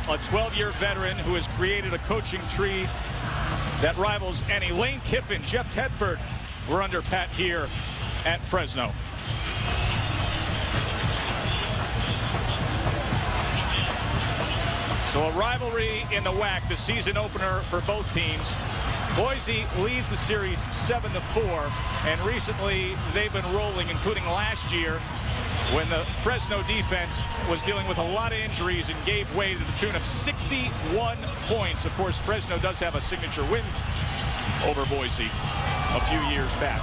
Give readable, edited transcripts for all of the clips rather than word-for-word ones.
a 12-year veteran who has created a coaching tree that rivals any. Lane Kiffin, Jeff Tedford were under Pat here at Fresno. So a rivalry in the WAC, the season opener for both teams. Boise leads the series 7-4, and recently they've been rolling, including last year when the Fresno defense was dealing with a lot of injuries and gave way to the tune of 61 points. Of course, Fresno does have a signature win over Boise a few years back.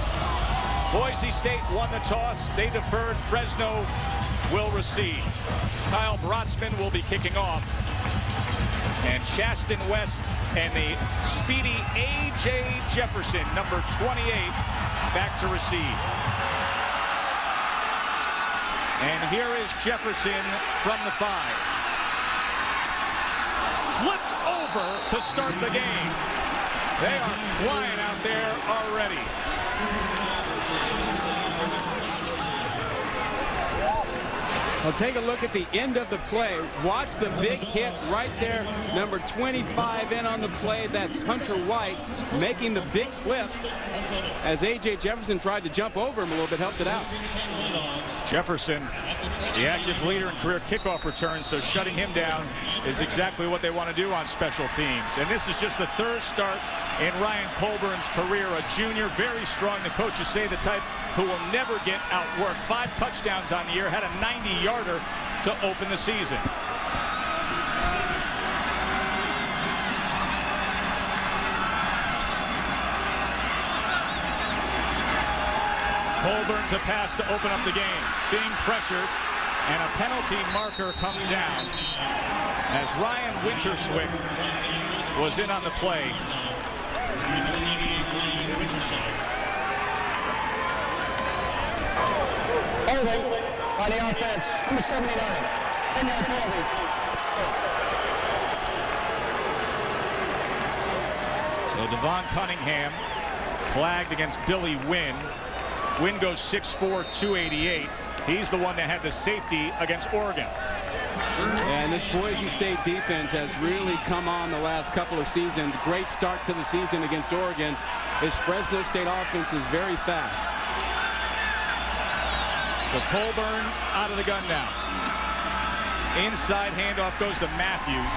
Boise State won the toss. They deferred. Fresno will receive. Kyle Brotzman will be kicking off. And Shaston West and the speedy A.J. Jefferson, number 28, back to receive. And here is Jefferson from the 5. Flipped over to start the game. They are flying out there already. Well, take a look at the end of the play. Watch the big hit right there. Number 25 in on the play. That's Hunter White making the big flip as A.J. Jefferson tried to jump over him a little bit, helped it out. Jefferson, the active leader in career kickoff returns, so shutting him down is exactly what they want to do on special teams. And this is just the third start in Ryan Colburn's career, a junior, very strong. The coaches say the type who will never get outworked. 5 touchdowns on the year, had a 90-yarder to open the season. Colburn to pass to open up the game, being pressured, and a penalty marker comes down as Ryan Winterswick was in on the play. Holding by the offense, number 79, 10-yard penalty. So Devon Cunningham flagged against Billy Wynn. Wynn goes 6'4", 288. He's the one that had the safety against Oregon. And this Boise State defense has really come on the last couple of seasons. Great start to the season against Oregon. This Fresno State offense is very fast. So Colburn out of the gun now. Inside handoff goes to Matthews.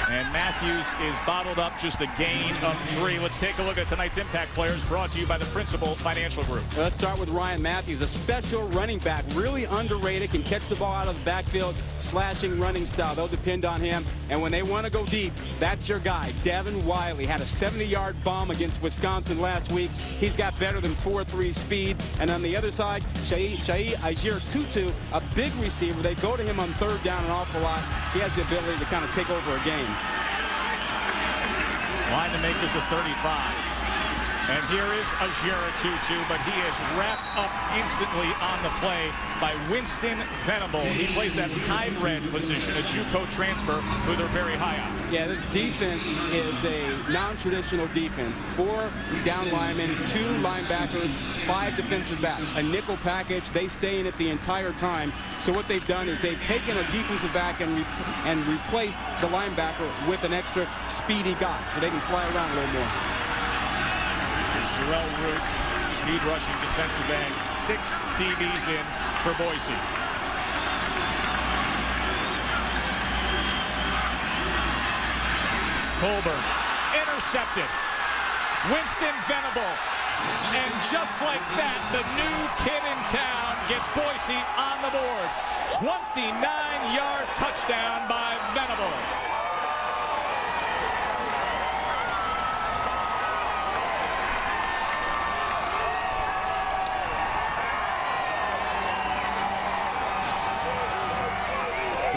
And Matthews is bottled up, just a gain of 3. Let's take a look at tonight's impact players, brought to you by the Principal Financial Group. Let's start with Ryan Matthews, a special running back, really underrated, can catch the ball out of the backfield, slashing running style. They'll depend on him. And when they want to go deep, that's your guy. Devin Wiley had a 70-yard bomb against Wisconsin last week. He's got better than 4.3 speed. And on the other side, Shai Ajir-Tutu, a big receiver. They go to him on third down an awful lot. He has the ability to kind of take over a game. Line to make this a 35. And here is Ajir-Tutu, but he is wrapped up instantly on the play by Winston Venable. He plays that hybrid position, a JUCO transfer, who they're very high on. Yeah, this defense is a non-traditional defense. 4 down linemen, 2 linebackers, 5 defensive backs. A nickel package. They stay in it the entire time. So what they've done is they've taken a defensive back and replaced the linebacker with an extra speedy guy, so they can fly around a little more. Jarrell Root, speed rushing defensive end, 6 DBs in for Boise. Colburn intercepted. Winston Venable. And just like that, the new kid in town gets Boise on the board. 29-yard touchdown by Venable.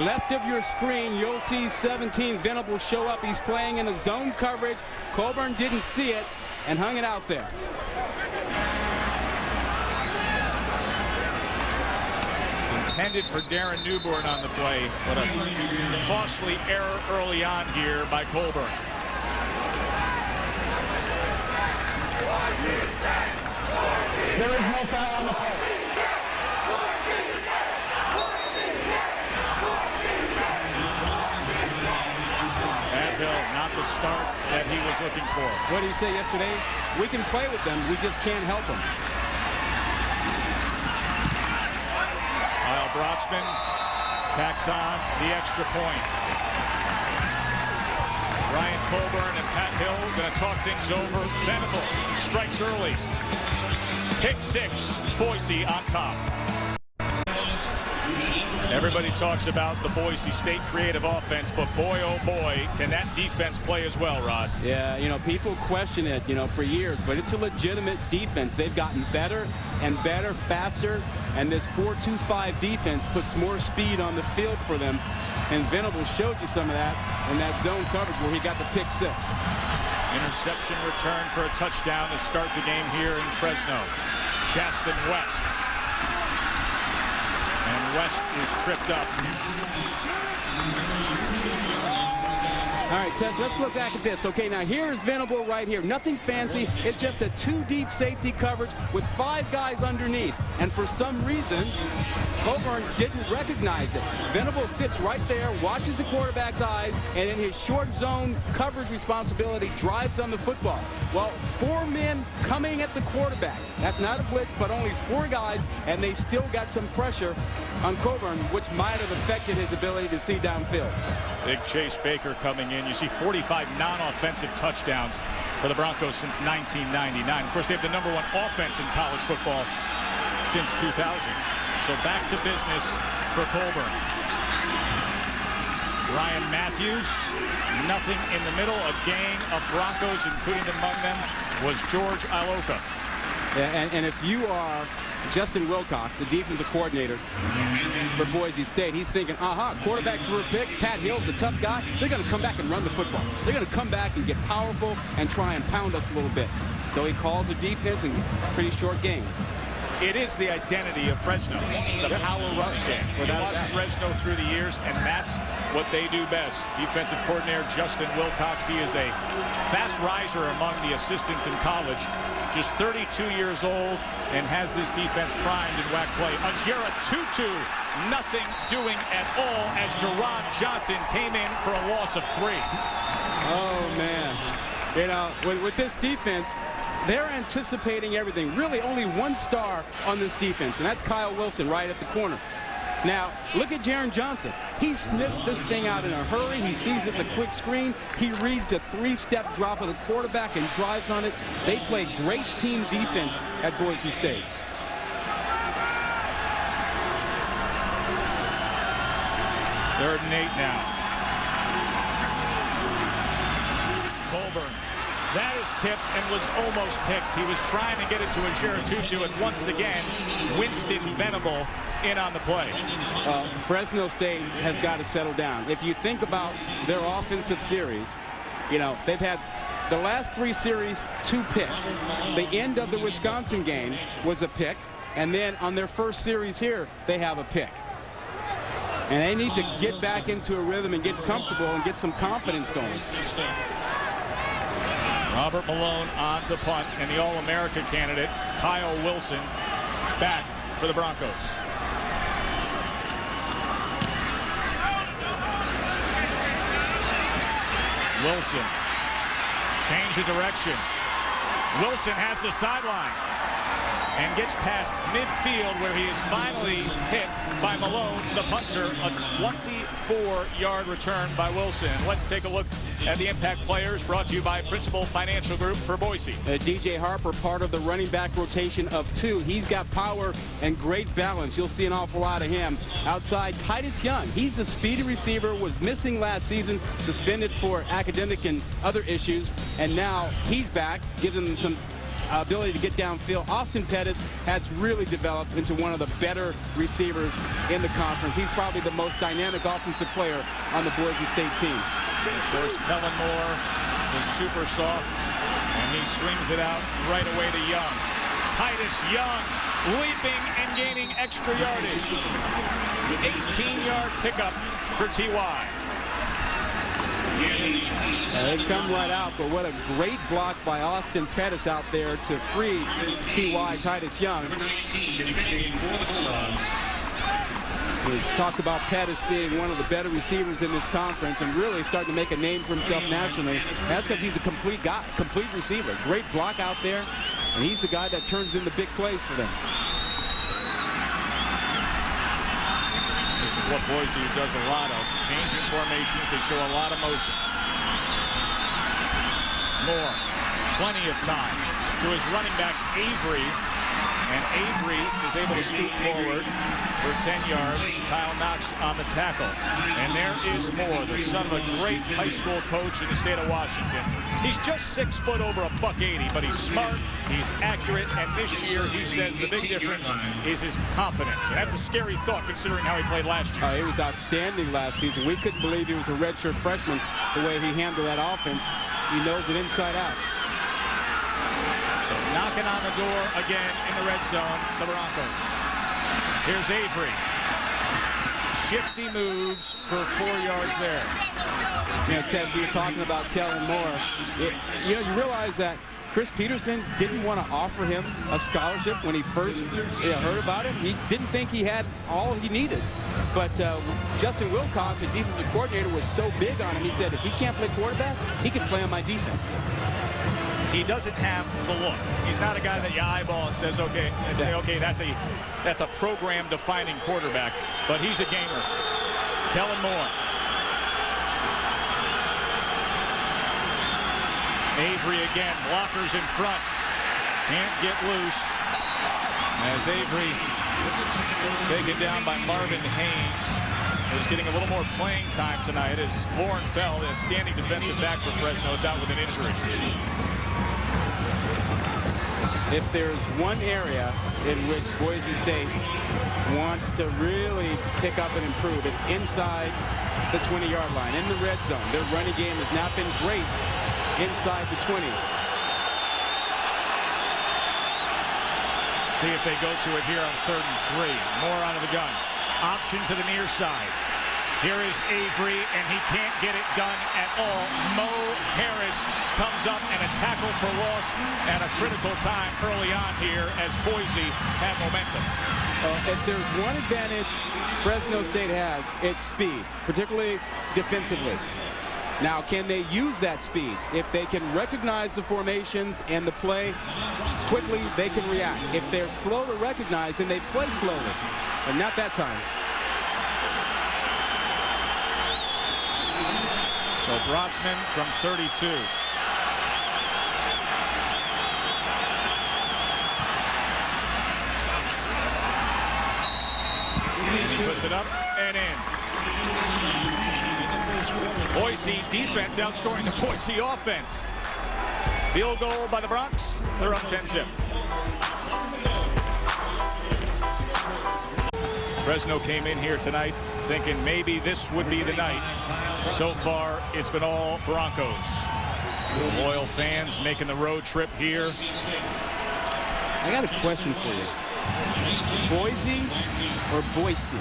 Left of your screen, you'll see 17 Venable show up. He's playing in a zone coverage. Colburn didn't see it and hung it out there. It's intended for Darren Newborn on the play, but a costly error early on here by Colburn. There is no foul on the play. not the start that he was looking for. What did he say yesterday? We can play with them, we just can't help them. Kyle Brotzman tacks on the extra point. Ryan Colburn and Pat Hill going to talk things over. Venable strikes early. Pick 6, Boise on top. Everybody talks about the Boise State creative offense, but boy, oh boy, can that defense play as well, Rod. Yeah, you know, people question it, you know, for years, but it's a legitimate defense. They've gotten better and better, faster, and this 4-2-5 defense puts more speed on the field for them. And Venable showed you some of that in that zone coverage where he got the pick 6. Interception return for a touchdown to start the game here in Fresno. Justin West. And West is tripped up. All right, Tess, let's look back at this. Okay, now here is Venable right here. Nothing fancy. It's just a 2-deep safety coverage with 5 guys underneath. And for some reason, Colburn didn't recognize it. Venable sits right there, watches the quarterback's eyes, and in his short zone coverage responsibility, drives on the football. Well, 4 men coming at the quarterback. That's not a blitz, but only 4 guys, and they still got some pressure on Colburn, which might have affected his ability to see downfield. Big Chase Baker coming in. You see 45 non-offensive touchdowns for the Broncos since 1999. Of course, they have the #1 offense in college football since 2000. So back to business for Colburn. Ryan Matthews, nothing in the middle. A gang of Broncos, including among them was George Iloka. Yeah, and if you are Justin Wilcox, the defensive coordinator for Boise State, he's thinking, quarterback threw a pick. Pat Hill's a tough guy. They're going to come back and run the football. They're going to come back and get powerful and try and pound us a little bit. So he calls a defense in a pretty short game. It is the identity of Fresno, the power run game. You watch Fresno through the years, and that's what they do best. Defensive coordinator Justin Wilcox, he is a fast riser among the assistants in college. Just 32 years old and has this defense primed in whack play. Ojera Tutu, nothing doing at all as Jerron Johnson came in for a loss of 3. Oh, man. You know, with this defense, they're anticipating everything. Really only 1 star on this defense, and that's Kyle Wilson right at the corner. Now, look at Jerron Johnson. He sniffs this thing out in a hurry. He sees it's a quick screen. He reads a 3-step drop of the quarterback and drives on it. They play great team defense at Boise State. Third and 8 now. Colburn. That is tipped and was almost picked. He was trying to get it to Ojera Tutu, and once again, Winston Venable in on the play. Fresno State has got to settle down. If you think about their offensive series, you know, they've had the last 3 series, 2 picks. The end of the Wisconsin game was a pick, and then on their first series here, they have a pick. And they need to get back into a rhythm and get comfortable and get some confidence going. Robert Malone on to punt, and the All-America candidate, Kyle Wilson, back for the Broncos. Wilson, change of direction. Wilson has the sideline and gets past midfield where he is finally hit by Malone, the punter. A 24-yard return by Wilson. Let's take a look at the impact players, brought to you by Principal Financial Group for Boise. DJ Harper, part of the running back rotation of 2. He's got power and great balance. You'll see an awful lot of him. Outside, Titus Young. He's a speedy receiver, was missing last season, suspended for academic and other issues, and now he's back, gives him some ability to get downfield. Austin Pettis has really developed into one of the better receivers in the conference. He's probably the most dynamic offensive player on the Boise State team. Of course, Kellen Moore is super soft, and he swings it out right away to Young. Titus Young leaping and gaining extra yardage. 18-yard pickup for T.Y. They come right out, but what a great block by Austin Pettis out there to free T.Y. Titus Young. We talked about Pettis being one of the better receivers in this conference and really starting to make a name for himself nationally. That's because he's a complete guy, complete receiver. Great block out there, and he's the guy that turns into big plays for them. This is what Boise does a lot of. Changing formations, they show a lot of motion. Moore, plenty of time to his running back, Avery. And Avery is able to scoot forward for 10 yards. Kyle Knox on the tackle. And there is Moore, the son of a great high school coach in the state of Washington. He's just 6 foot over $180, but he's smart, he's accurate, and this year he says the big difference is his confidence. And that's a scary thought considering how he played last year. He was outstanding last season. We couldn't believe he was a redshirt freshman the way he handled that offense. He knows it inside out. So knocking on the door again in the red zone, the Broncos. Here's Avery. Shifty moves for 4 yards there. You know, Tess, you were talking about Kellen Moore. You realize that Chris Peterson didn't want to offer him a scholarship when he first heard about it. He didn't think he had all he needed. But Justin Wilcox, the defensive coordinator, was so big on him. He said, if he can't play quarterback, he can play on my defense. He doesn't have the look. He's not a guy that you eyeball and says, okay, and say, okay, that's a program-defining quarterback. But he's a gamer. Kellen Moore. Avery again, blockers in front. Can't get loose. As Avery taken down by Marvin Haynes. Is getting a little more playing time tonight as Lauren Bell, that standing defensive back for Fresno, is out with an injury. If there's one area in which Boise State wants to really pick up and improve, it's inside the 20-yard line, in the red zone. Their running game has not been great inside the 20. See if they go to it here on 3rd and 3. Moore out of the gun. Option to the near side. Here is Avery, and he can't get it done at all. Mo Harris comes up and a tackle for loss at a critical time early on here as Boise had momentum. If there's one advantage Fresno State has, it's speed, particularly defensively. Now, can they use that speed? If they can recognize the formations and the play quickly, they can react. If they're slow to recognize, then they play slowly, but not that time. So Brotzman from 32. He puts it up and in. Boise defense outscoring the Boise offense. Field goal by the Bronx. They're up 10-zip. Fresno came in here tonight thinking maybe this would be the night. So far, it's been all Broncos. Loyal fans making the road trip here. I got a question for you. Boise or Boise?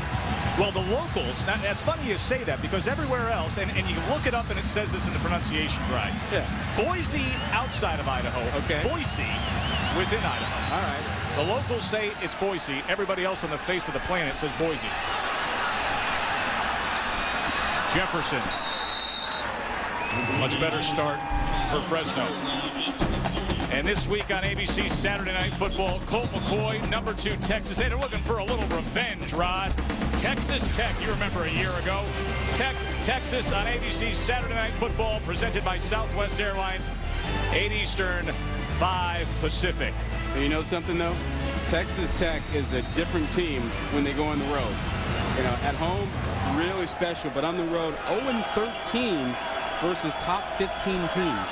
Well, the locals, that's funny you say that because everywhere else, and you can look it up and it says this in the pronunciation guide. Yeah. Boise outside of Idaho. Okay. Boise within Idaho. All right. The locals say it's Boise. Everybody else on the face of the planet says Boise. Jefferson. Much better start for Fresno. And this week on ABC Saturday Night Football, Colt McCoy, number 2 Texas. Hey, they're looking for a little revenge, Rod. Texas Tech, you remember a year ago. Texas on ABC Saturday Night Football, presented by Southwest Airlines. 8 Eastern, 5 Pacific. And you know something, though? Texas Tech is a different team when they go on the road. You know, at home, really special, but on the road, 0-13 versus top 15 teams.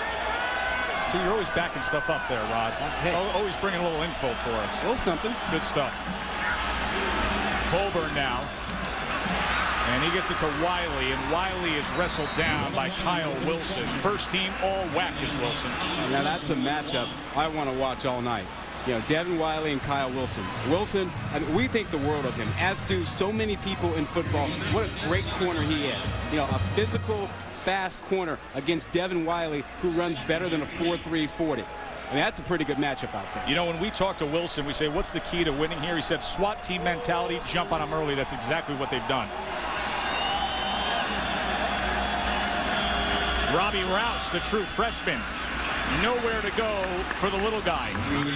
So you're always backing stuff up there, Rod. Hey. Always bringing a little info for us. A little something. Good stuff. Colburn now. And he gets it to Wiley, and Wiley is wrestled down by Kyle Wilson. First team all-WAC is Wilson. Now that's a matchup I want to watch all night. You know, Devin Wiley and Kyle Wilson. Wilson, I mean, we think the world of him, as do so many people in football. What a great corner he is. You know, a physical, fast corner against Devin Wiley, who runs better than a 4.3 40. I mean, that's a pretty good matchup out there. You know, when we talk to Wilson, we say, what's the key to winning here? He said, SWAT team mentality, jump on them early. That's exactly what they've done. Robbie Rouse, the true freshman. Nowhere to go for the little guy.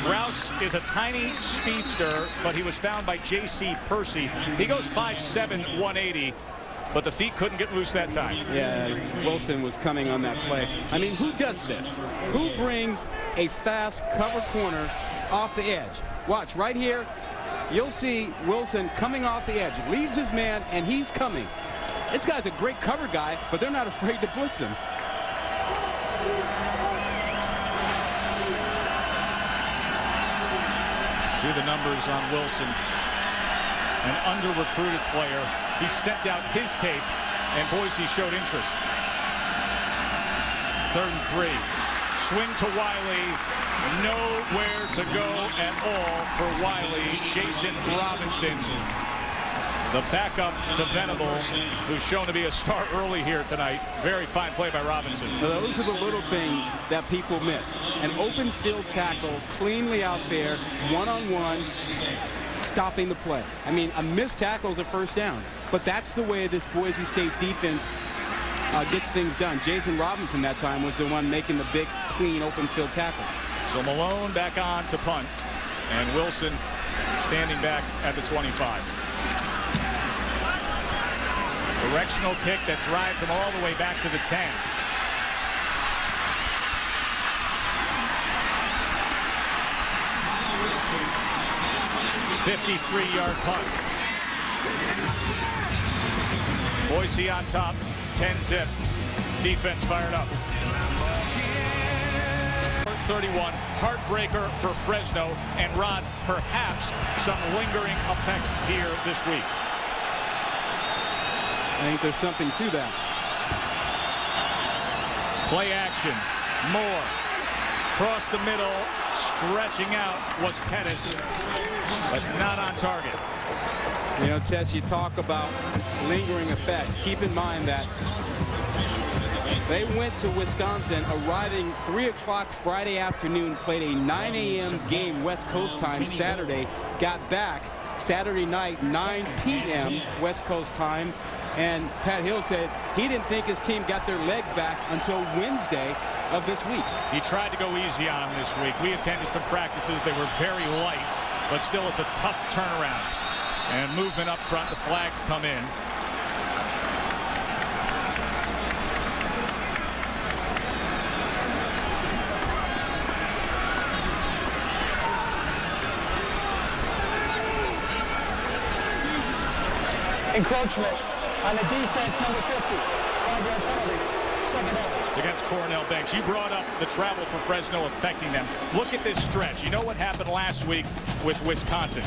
Rouse is a tiny speedster, but he was found by J.C. Percy. He goes 5'7", 180, but the feet couldn't get loose that time. Yeah, Wilson was coming on that play. I mean, who does this? Who brings a fast cover corner off the edge? Watch, right here, you'll see Wilson coming off the edge. Leaves his man, and he's coming. This guy's a great cover guy, but they're not afraid to blitz him. See the numbers on Wilson, an under-recruited player. He sent out his tape, and Boise showed interest. 3rd and 3. Swing to Wiley. Nowhere to go at all for Wiley. Jason Robinson, the backup to Venable, who's shown to be a star early here tonight. Very fine play by Robinson. Those are the little things that people miss. An open field tackle, cleanly out there, one-on-one, stopping the play. I mean, a missed tackle is a first down. But that's the way this Boise State defense gets things done. Jason Robinson that time was the one making the big, clean, open field tackle. So Malone back on to punt. And Wilson standing back at the 25. Directional kick that drives him all the way back to the 10. .53-yard punt. Boise on top, 10-zip. Defense fired up. 31, heartbreaker for Fresno, and Rod, perhaps some lingering effects here this week. I think there's something to that. Play action. Moore. Across the middle. Stretching out was Pettis, but not on target. You know, Tess, you talk about lingering effects. Keep in mind that they went to Wisconsin, arriving 3 o'clock Friday afternoon, played a 9 a.m. game West Coast time Saturday, got back Saturday night, 9 p.m. West Coast time. And Pat Hill said he didn't think his team got their legs back until Wednesday of this week. He tried to go easy on him this week. We attended some practices. They were very light, but still it's a tough turnaround. And movement up front. The flags come in. Encroachment on the defense, number 50. 5-yard penalty. 7-0. It's against Cornell Banks. You brought up the travel for Fresno affecting them. Look at this stretch. You know what happened last week with Wisconsin?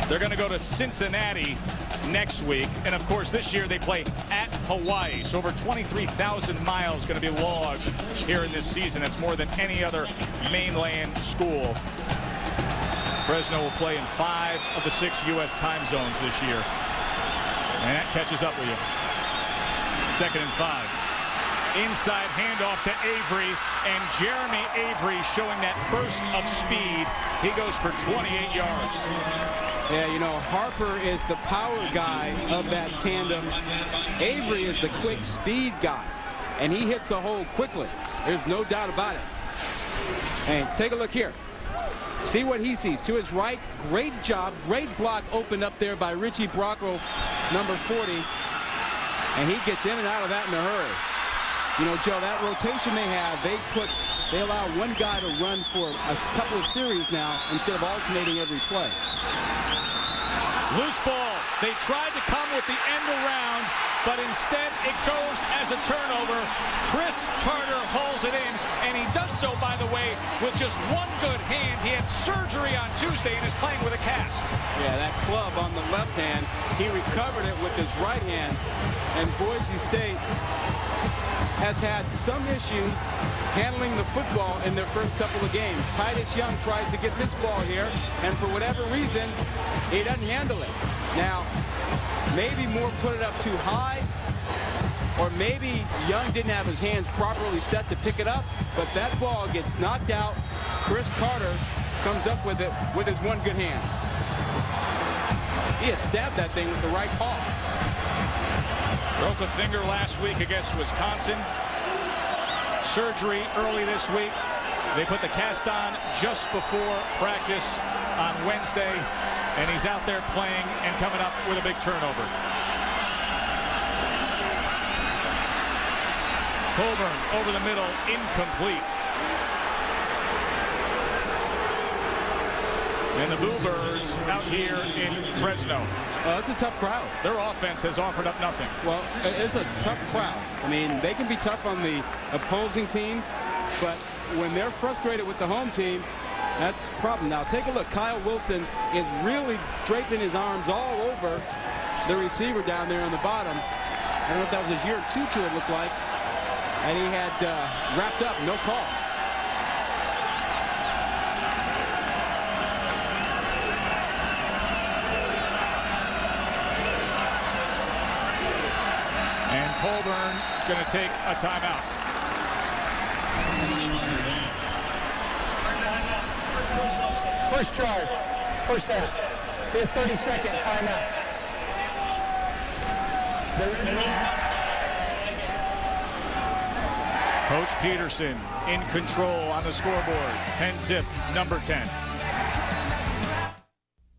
They're going to go to Cincinnati next week. And, of course, this year they play at Hawaii. So over 23,000 miles going to be logged here in this season. That's more than any other mainland school. Fresno will play in 5 of the 6 U.S. time zones this year. And that catches up with you. 2nd and 5. Inside handoff to Avery, and Jeremy Avery showing that burst of speed. He goes for 28 yards. Yeah, you know, Harper is the power guy of that tandem. Avery is the quick speed guy, and he hits the hole quickly. There's no doubt about it. And take a look here. See what he sees. To his right, great job, great block opened up there by Richie Brocco, number 40. And he gets in and out of that in a hurry. You know, Joe, that rotation they have, they allow one guy to run for a couple of series now instead of alternating every play. Loose ball. They tried to come with the end around, but instead it goes as a turnover. Chris Carter hauls it in, and he does so, by the way, with just one good hand. He had surgery on Tuesday and is playing with a cast. Yeah, that club on the left hand, he recovered it with his right hand, and Boise State has had some issues handling the football in their first couple of games. Titus Young tries to get this ball here, and for whatever reason, he doesn't handle it. Now, maybe Moore put it up too high, or maybe Young didn't have his hands properly set to pick it up, but that ball gets knocked out. Chris Carter comes up with it with his one good hand. He had stabbed that thing with the right paw. Broke a finger last week against Wisconsin. Surgery early this week. They put the cast on just before practice on Wednesday, and he's out there playing and coming up with a big turnover. Colburn over the middle, incomplete. And the Bluebirds out here in Fresno. It's a tough crowd. Their offense has offered up nothing. Well, it's a tough crowd. I mean, they can be tough on the opposing team, but when they're frustrated with the home team, that's a problem. Now, take a look. Kyle Wilson is really draping his arms all over the receiver down there on the bottom. I don't know if that was his year tutu, it looked like. And he had wrapped up, no call. And Colburn going to take a timeout. First charge, first half. We have 30-second timeout. Coach Peterson in control on the scoreboard. 10-zip, number 10.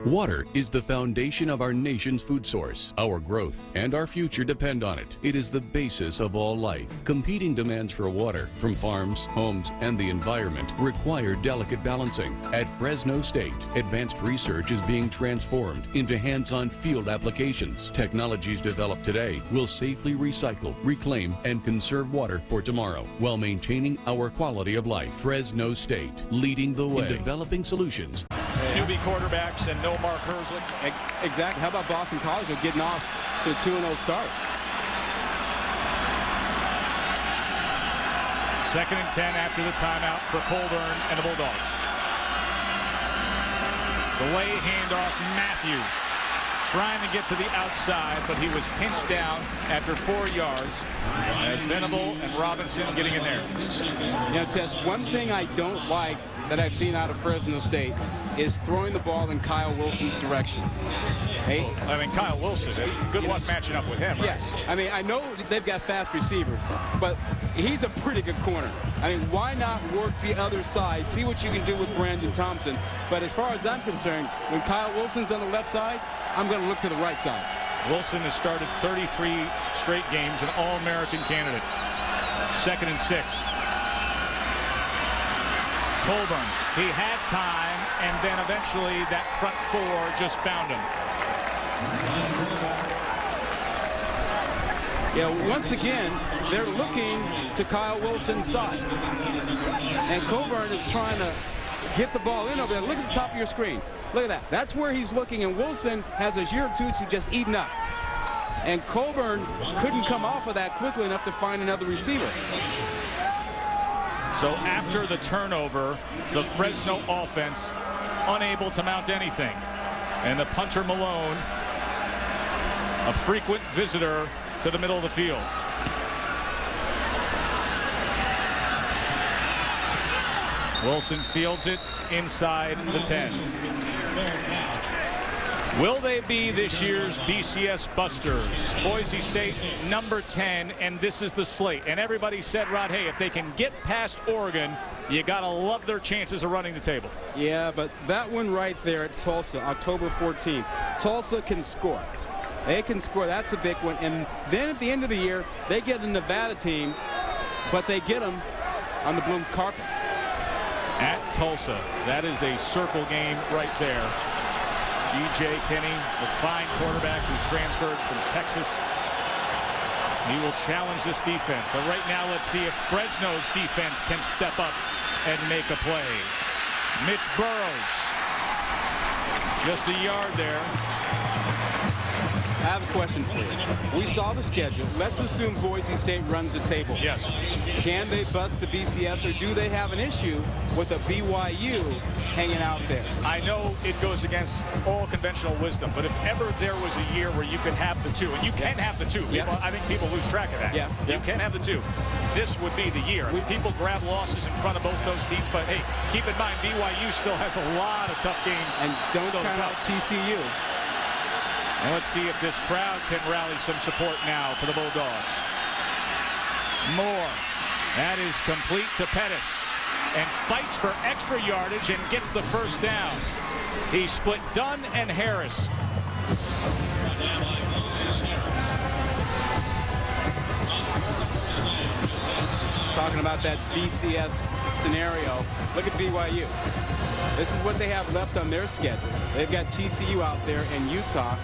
Water is the foundation of our nation's food source. Our growth and our future depend on it. It is the basis of all life. Competing demands for water from farms, homes, and the environment require delicate balancing. At Fresno State, advanced research is being transformed into hands-on field applications. Technologies developed today will safely recycle, reclaim, and conserve water for tomorrow while maintaining our quality of life. Fresno State, leading the way in developing solutions. Newbie quarterbacks and no Mark Herzlich. Exactly. How about Boston College getting off to a 2-0 start? 2nd and 10 after the timeout for Colburn and the Bulldogs. Delay handoff, Matthews trying to get to the outside, but he was pinched down after 4 yards as Venable and Robinson getting in there. You know, Tess, one thing I don't like that I've seen out of Fresno State is throwing the ball in Kyle Wilson's direction. Hey, I mean, Kyle Wilson, good luck matching up with him. Right? Yes. I mean, I know they've got fast receivers, but he's a pretty good corner. I mean, why not work the other side, see what you can do with Brandon Thompson? But as far as I'm concerned, when Kyle Wilson's on the left side, I'm going to look to the right side. Wilson has started 33 straight games, an All-American candidate. 2nd and 6. Colburn, he had time, and then eventually that front 4 just found him. Yeah, once again, they're looking to Kyle Wilson's side. And Colburn is trying to get the ball in over there. Look at the top of your screen. Look at that. That's where he's looking, and Wilson has his year tutu just eaten up. And Colburn couldn't come off of that quickly enough to find another receiver. So after the turnover, the Fresno offense unable to mount anything. And the punter Malone, a frequent visitor to the middle of the field. Wilson fields it inside the 10. Will they be this year's BCS Busters? Boise State, number 10, and this is the slate. And everybody said, Rod, hey, if they can get past Oregon, you got to love their chances of running the table. Yeah, but that one right there at Tulsa, October 14th, Tulsa can score. They can score. That's a big one. And then at the end of the year, they get a Nevada team, but they get them on the blue carpet. At Tulsa, that is a circle game right there. G.J. Kinney, the fine quarterback who transferred from Texas. He will challenge this defense. But right now, let's see if Fresno's defense can step up and make a play. Mitch Burrows. Just a yard there. I have a question for you. We saw the schedule. Let's assume Boise State runs the table. Yes. Can they bust the BCS, or do they have an issue with a BYU hanging out there? I know it goes against all conventional wisdom, but if ever there was a year where you could have the two, and you can have the two, Yeah. I think people lose track of that. Yeah. You can have the two. This would be the year. I mean, people grab losses in front of both those teams, but hey, keep in mind, BYU still has a lot of tough games. And don't still to count come. out TCU. And let's see if this crowd can rally some support now for the Bulldogs. Moore. That is complete to Pettis. And fights for extra yardage and gets the first down. He split Dunn and Harris. Talking about that BCS scenario, look at BYU. This is what they have left on their schedule. They've got TCU out there and Utah.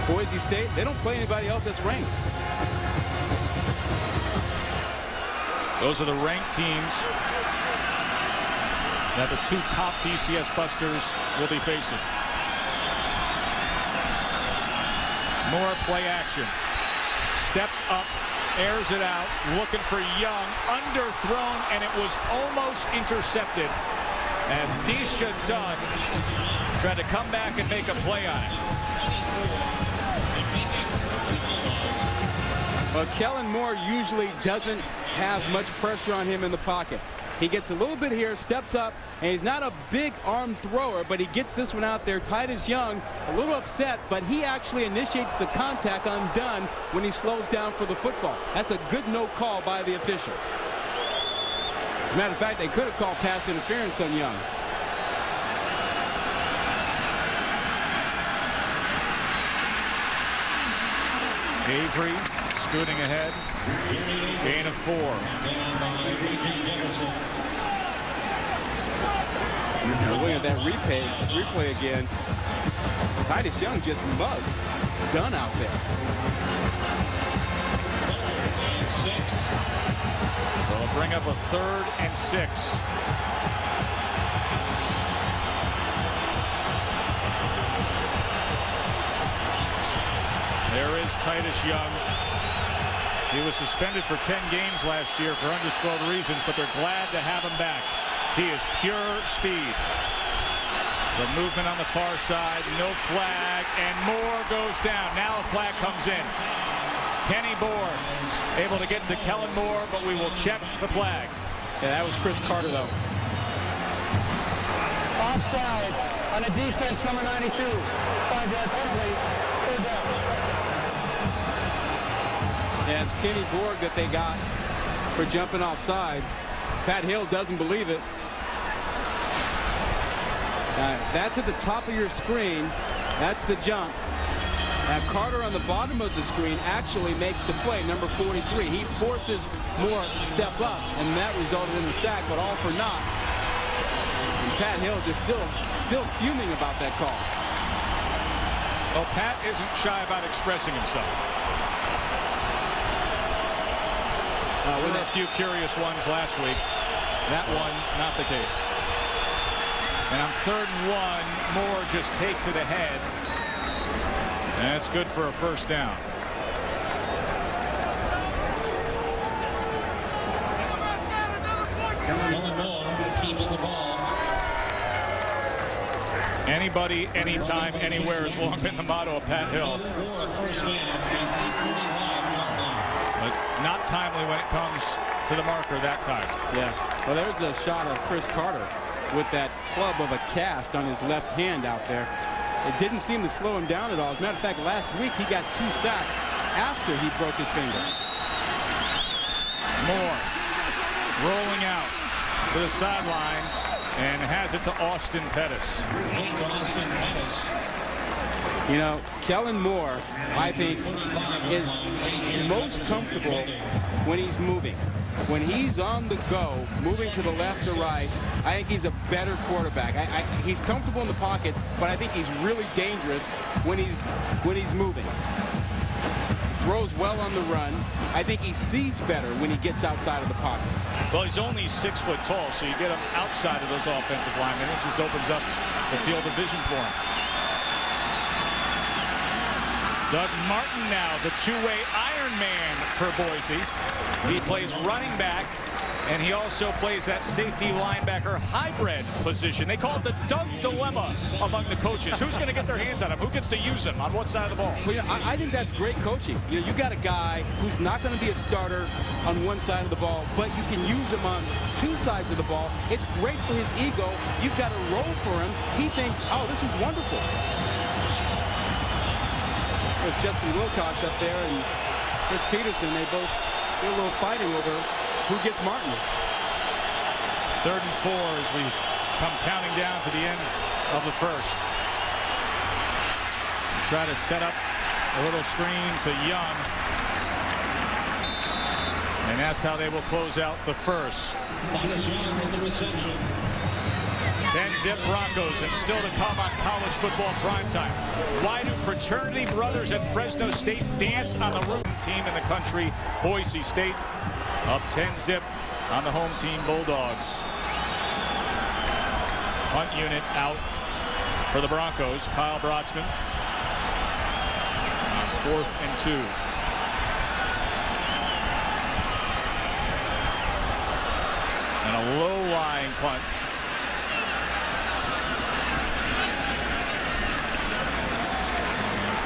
Boise State, they don't play anybody else that's ranked. Those are the ranked teams that the two top BCS busters will be facing. More play action. Steps up, airs it out, looking for Young, underthrown, and it was almost intercepted as Disha Dunn tried to come back and make a play on it. Well, Kellen Moore usually doesn't have much pressure on him in the pocket. He gets a little bit here, steps up, and he's not a big arm thrower, but he gets this one out there. Titus Young, a little upset, but he actually initiates the contact on Dunn when he slows down for the football. That's a good no call by the officials. As a matter of fact, they could have called pass interference on Young. Avery scooting ahead. Gain of 4. Now look at that replay again. Titus Young just mugged Dunn out there. So they'll bring up a 3rd and 6. There is Titus Young. He was suspended for 10 games last year for undisclosed reasons, but they're glad to have him back. He is pure speed. So movement on the far side, no flag, and Moore goes down. Now a flag comes in. Kenny Board able to get to Kellen Moore, but we will check the flag. Yeah, that was Chris Carter, though. Offside on the defense, number 92. 5-yard penalty. 3rd down. Yeah, it's Kenny Borg that they got for jumping off sides. Pat Hill doesn't believe it. That's at the top of your screen. That's the jump. Now Carter on the bottom of the screen actually makes the play, number 43. He forces Moore to step up, and that resulted in the sack, but all for naught. And Pat Hill just still fuming about that call. Well, Pat isn't shy about expressing himself. There were a few curious ones last week. That one, not the case. And on 3rd and 1, Moore just takes it ahead. And that's good for a first down. Kellen Moore keeps the ball. Anybody, anytime, anywhere has long been the motto of Pat Hill. But not timely when it comes to the marker that time. Yeah. Well, there's a shot of Chris Carter with that club of a cast on his left hand out there. It didn't seem to slow him down at all. As a matter of fact, last week he got 2 sacks after he broke his finger. Moore rolling out to the sideline and has it to Austin Pettis. You know, Kellen Moore, I think, is most comfortable when he's moving. When he's on the go, moving to the left or right, I think he's a better quarterback. He's comfortable in the pocket, but I think he's really dangerous when he's moving. Throws well on the run. I think he sees better when he gets outside of the pocket. Well, he's only 6 foot tall, so you get him outside of those offensive linemen. It just opens up the field of vision for him. Doug Martin now, the two-way Iron Man for Boise. He plays running back, and he also plays that safety linebacker hybrid position. They call it the Doug dilemma among the coaches. Who's going to get their hands on him? Who gets to use him on what side of the ball? Well, I think that's great coaching. You got a guy who's not going to be a starter on one side of the ball, but you can use him on two sides of the ball. It's great for his ego. You've got a role for him. He thinks, oh, this is wonderful. There's Justin Wilcox up there and Chris Peterson. They're a little fighting over who gets Martin. 3rd and 4 as we come counting down to the end of the first. Try to set up a little screen to Young. And that's how they will close out the first. 10-zip Broncos, and still to come on college football primetime. Why do fraternity brothers at Fresno State dance on the road? Team in the country, Boise State, up 10-zip on the home team, Bulldogs. Punt unit out for the Broncos. Kyle Brotzman on 4th and 2. And a low-lying punt.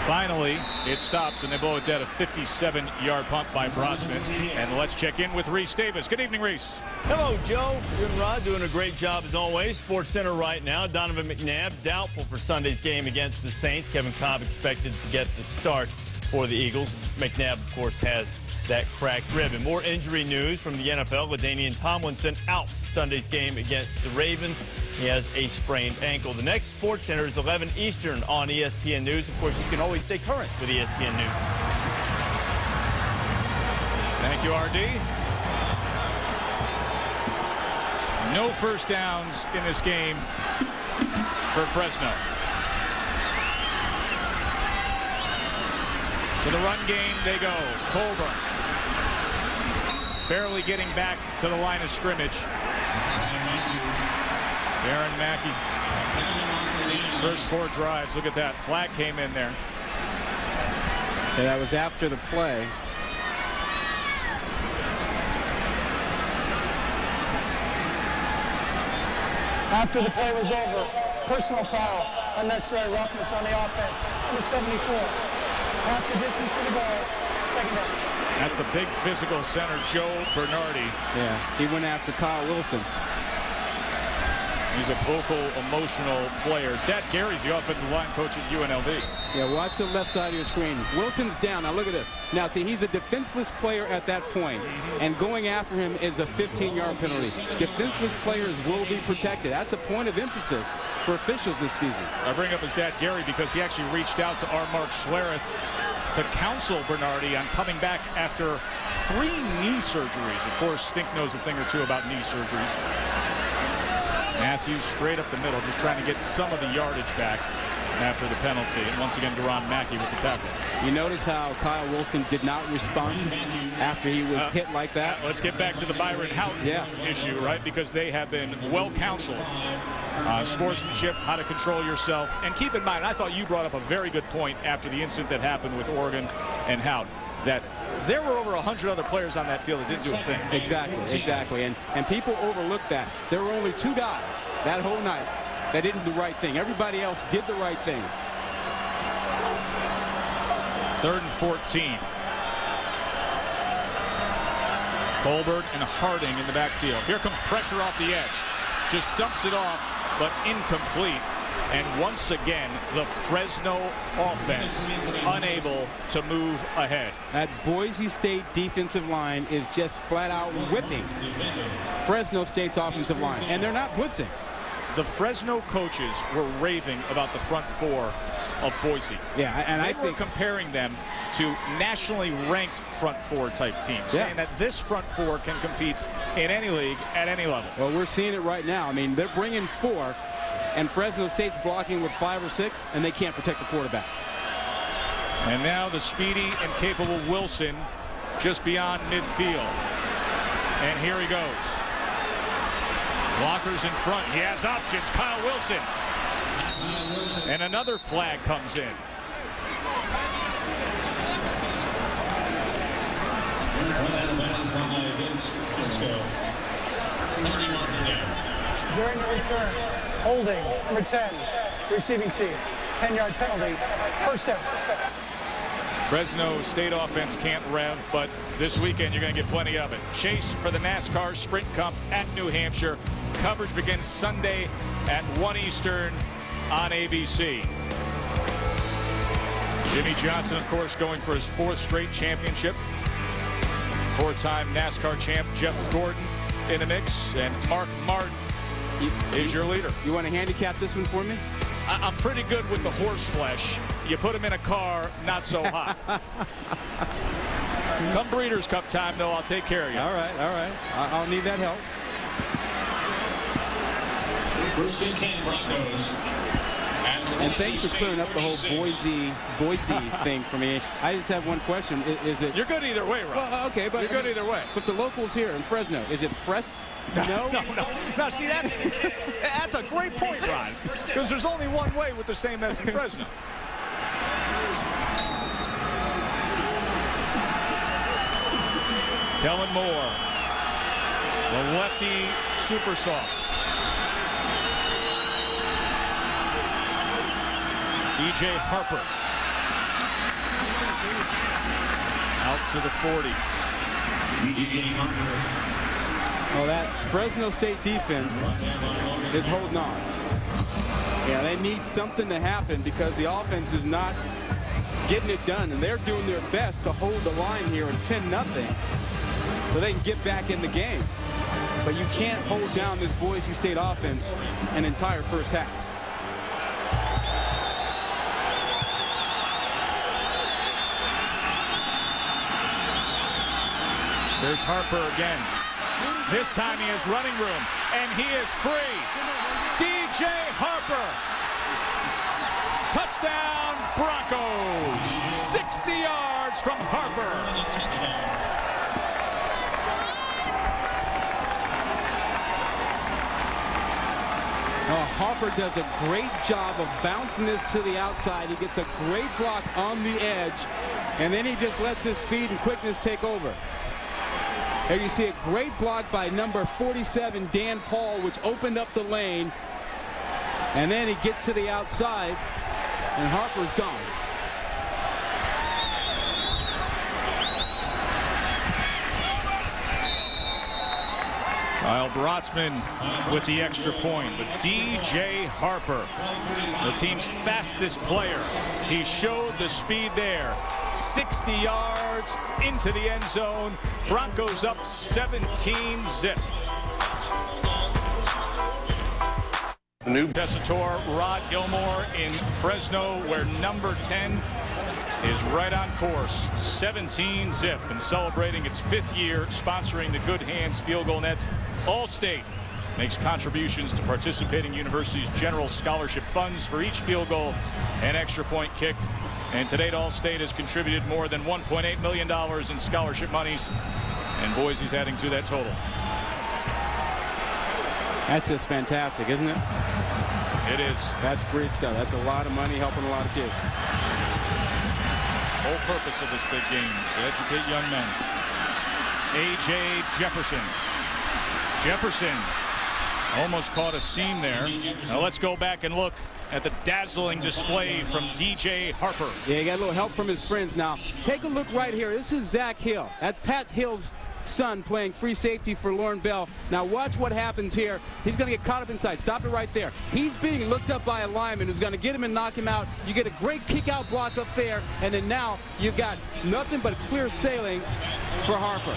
Finally, it stops, and they blow it dead. A 57-yard punt by Brotzman. And let's check in with Reese Davis. Good evening, Reese. Hello, Joe. You and Rod doing a great job as always. Sports Center right now. Donovan McNabb doubtful for Sunday's game against the Saints. Kevin Cobb expected to get the start for the Eagles. McNabb, of course, has that cracked rib. And more injury news from the NFL. LaDainian Tomlinson out for Sunday's game against the Ravens. He has a sprained ankle. The next Sports Center is 11 Eastern on ESPN News. Of course, you can always stay current with ESPN News. Thank you, RD. No first downs in this game for Fresno. To the run game they go. Colburn barely getting back to the line of scrimmage. Darren Mackey. First 4 drives. Look at that. Flag came in there. Yeah, that was after the play. After the play was over, personal foul, unnecessary roughness on the offense. Number 74. Half the distance to the goal. Second down. That's the big physical center, Joe Bernardi. Yeah, he went after Kyle Wilson. He's a vocal, emotional player. Dad Gary's the offensive line coach at UNLV. Yeah, watch the left side of your screen. Wilson's down. Now look at this. Now see, he's a defenseless player at that point, and going after him is a 15-yard penalty. Defenseless players will be protected. That's a point of emphasis for officials this season. I bring up his dad Gary because he actually reached out to R. Mark Schlereth to counsel Bernardi on coming back after 3 knee surgeries. Of course, Stink knows a thing or two about knee surgeries. Matthews straight up the middle, just trying to get some of the yardage back after the penalty. And once again, Daron Mackey with the tackle. You notice how Kyle Wilson did not respond after he was hit like that? Let's get back to the Byron Houghton issue, right? Because they have been well counseled. Sportsmanship, how to control yourself. And keep in mind, I thought you brought up a very good point after the incident that happened with Oregon and Houghton, that there were over 100 other players on that field that didn't do a thing. Exactly. And people overlook that. There were only 2 guys that whole night that didn't do the right thing. Everybody else did the right thing. 3rd and 14. Colbert and Harding in the backfield. Here comes pressure off the edge. Just dumps it off, but incomplete. And once again, the Fresno offense unable to move ahead. That Boise State defensive line is just flat out whipping Fresno State's offensive line, and they're not blitzing. The Fresno coaches were raving about the front 4 of Boise. Yeah, and I think comparing them to nationally ranked front 4 type teams, saying that this front 4 can compete in any league at any level. Well, we're seeing it right now. I mean, they're bringing 4. And Fresno State's blocking with 5 or 6, and they can't protect the quarterback. And now the speedy and capable Wilson just beyond midfield. And here he goes. Blockers in front. He has options. Kyle Wilson. And another flag comes in. During the return, holding, number 10, receiving team, 10-yard penalty, first down. Fresno State offense can't rev, but this weekend you're going to get plenty of it. Chase for the NASCAR Sprint Cup at New Hampshire. Coverage begins Sunday at 1 Eastern on ABC. Jimmy Johnson, of course, going for his 4th straight championship. 4-time NASCAR champ Jeff Gordon in the mix, and Mark Martin is your leader. You want to handicap this one for me? I'm pretty good with the horse flesh. You put him in a car, not so hot. Come Breeders' Cup time, though, I'll take care of you. All right, all right. I'll need that help. First and 10 Broncos. And thanks for clearing up the whole Boise thing for me. I just have one question. Is it? You're good either way, Rob. Well, okay, but you're good either way. But the locals here in Fresno, is it Fresno? No. See, that's a great point, Ron. Because there's only one way with the same S in Fresno. Kellen Moore, the lefty super soft. DJ Harper out to the 40. Well, that Fresno State defense is holding on. Yeah, they need something to happen because the offense is not getting it done, and they're doing their best to hold the line here at 10-0 so they can get back in the game. But you can't hold down this Boise State offense an entire first half. There's Harper again. This time he has running room, and he is free. DJ Harper. Touchdown, Broncos. 60 yards from Harper. Harper does a great job of bouncing this to the outside. He gets a great block on the edge, and then he just lets his speed and quickness take over. There you see a great block by number 47, Dan Paul, which opened up the lane. And then he gets to the outside, and Harper's gone. Kyle Brotzman with the extra point, but DJ Harper, the team's fastest player. He showed the speed there. 60 yards into the end zone. Broncos up 17-0. New Tessitore, Rod Gilmore in Fresno, where number 10 is right on course. 17-0 and celebrating its 5th year sponsoring the Good Hands Field Goal Nets. All-State makes contributions to participating universities' general scholarship funds for each field goal and extra point kicked. And to date, All-State has contributed more than $1.8 million in scholarship monies, and Boise's adding to that total. That's just fantastic, isn't it? It is. That's great stuff. That's a lot of money helping a lot of kids. Whole purpose of this big game, to educate young men. A.J. Jefferson. Jefferson almost caught a seam there. Now let's go back and look at the dazzling display from DJ Harper. Yeah, he got a little help from his friends. Now, take a look right here. This is Zach Hill. That's Pat Hill's son playing free safety for Lauren Bell. Now watch what happens here. He's going to get caught up inside. Stop it right there. He's being looked up by a lineman who's going to get him and knock him out. You get a great kick out block up there, and then now you've got nothing but clear sailing for Harper.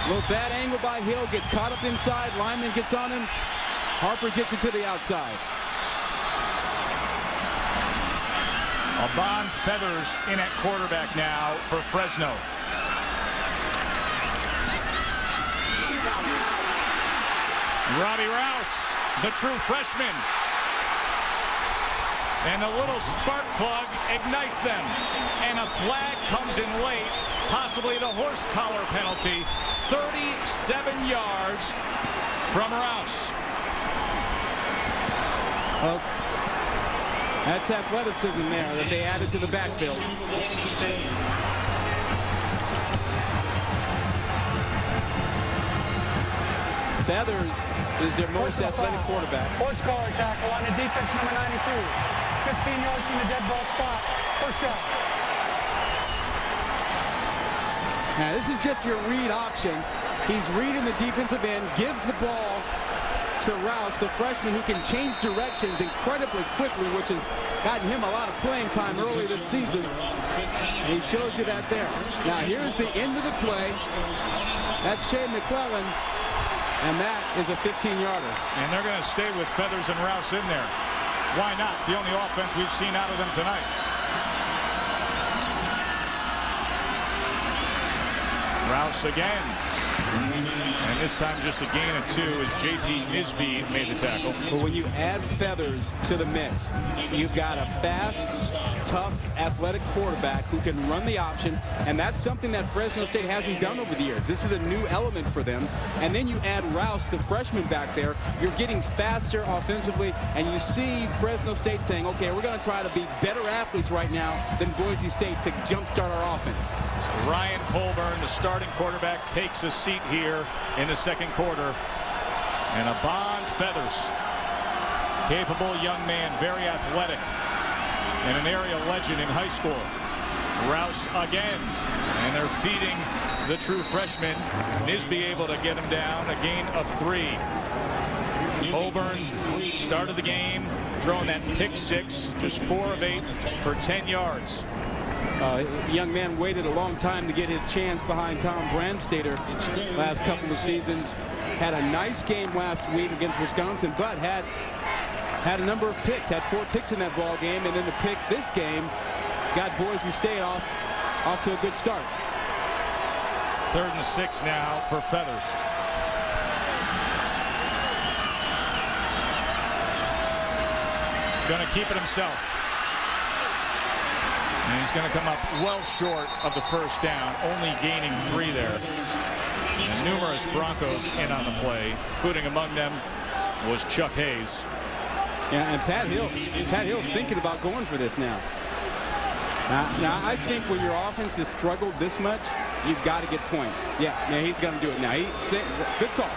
A little bad angle by Hill, gets caught up inside. Lineman gets on him. Harper gets it to the outside. Bond Feathers in at quarterback now for Fresno. Robbie Rouse, the true freshman. And the little spark plug ignites them. And a flag comes in late, possibly the horse collar penalty. 37 yards from Rouse. Well, that's athleticism there that they added to the backfield. Feathers is their most athletic quarterback. Horse collar tackle on the defense, number 92. 15 yards from the dead ball spot. First down. Now, this is just your read option. He's reading the defensive end, gives the ball to Rouse, the freshman who can change directions incredibly quickly, which has gotten him a lot of playing time early this season. And he shows you that there. Now, here's the end of the play. That's Shea McClellan, and that is a 15-yarder. And they're going to stay with Feathers and Rouse in there. Why not? It's the only offense we've seen out of them tonight. Rouse again. And this time just a gain of 2 as J.P. Nisby made the tackle. But when you add Feathers to the mix, you've got a fast, tough, athletic quarterback who can run the option, and that's something that Fresno State hasn't done over the years. This is a new element for them. And then you add Rouse, the freshman back there. You're getting faster offensively, and you see Fresno State saying, okay, we're going to try to be better athletes right now than Boise State to jumpstart our offense. So Ryan Colburn, the starting quarterback, takes a seat here in the second quarter. And Abon Feathers, capable young man, very athletic, and an area legend in high school. Rouse again, and they're feeding the true freshman. Nisby able to get him down, a gain of 3. Colburn started the game throwing that pick 6, just 4 of 8 for 10 yards. Young man waited a long time to get his chance behind Tom Brandstater last couple of seasons. Had a nice game last week against Wisconsin, but had a number of picks, had 4 picks in that ball game, and then the pick this game got Boise State off to a good start. 3rd and 6 now for Feathers. Going to keep it himself. And he's going to come up well short of the first down, only gaining 3 there. And numerous Broncos in on the play, including among them was Chuck Hayes. Yeah, and Pat Hill's thinking about going for this now. Now I think when your offense has struggled this much, you've got to get points. Yeah, he's going to do it now. Good call.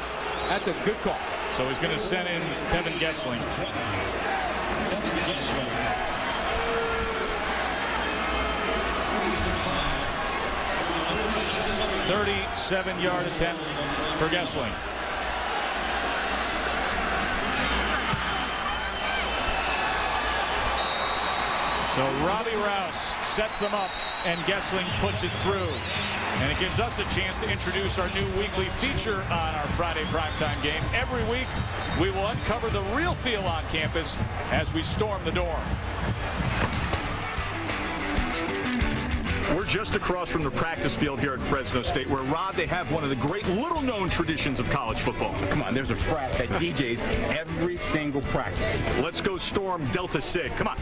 That's a good call. So he's going to send in Kevin Gessling. 37-yard attempt for Gessling. So Robbie Rouse sets them up, and Gessling puts it through. And it gives us a chance to introduce our new weekly feature on our Friday primetime game. Every week, we will uncover the real feel on campus as we storm the dorm. We're just across from the practice field here at Fresno State, where, Rod, they have one of the great little-known traditions of college football. Come on, there's a frat that DJs every single practice. Let's go storm Delta Sig. Come on.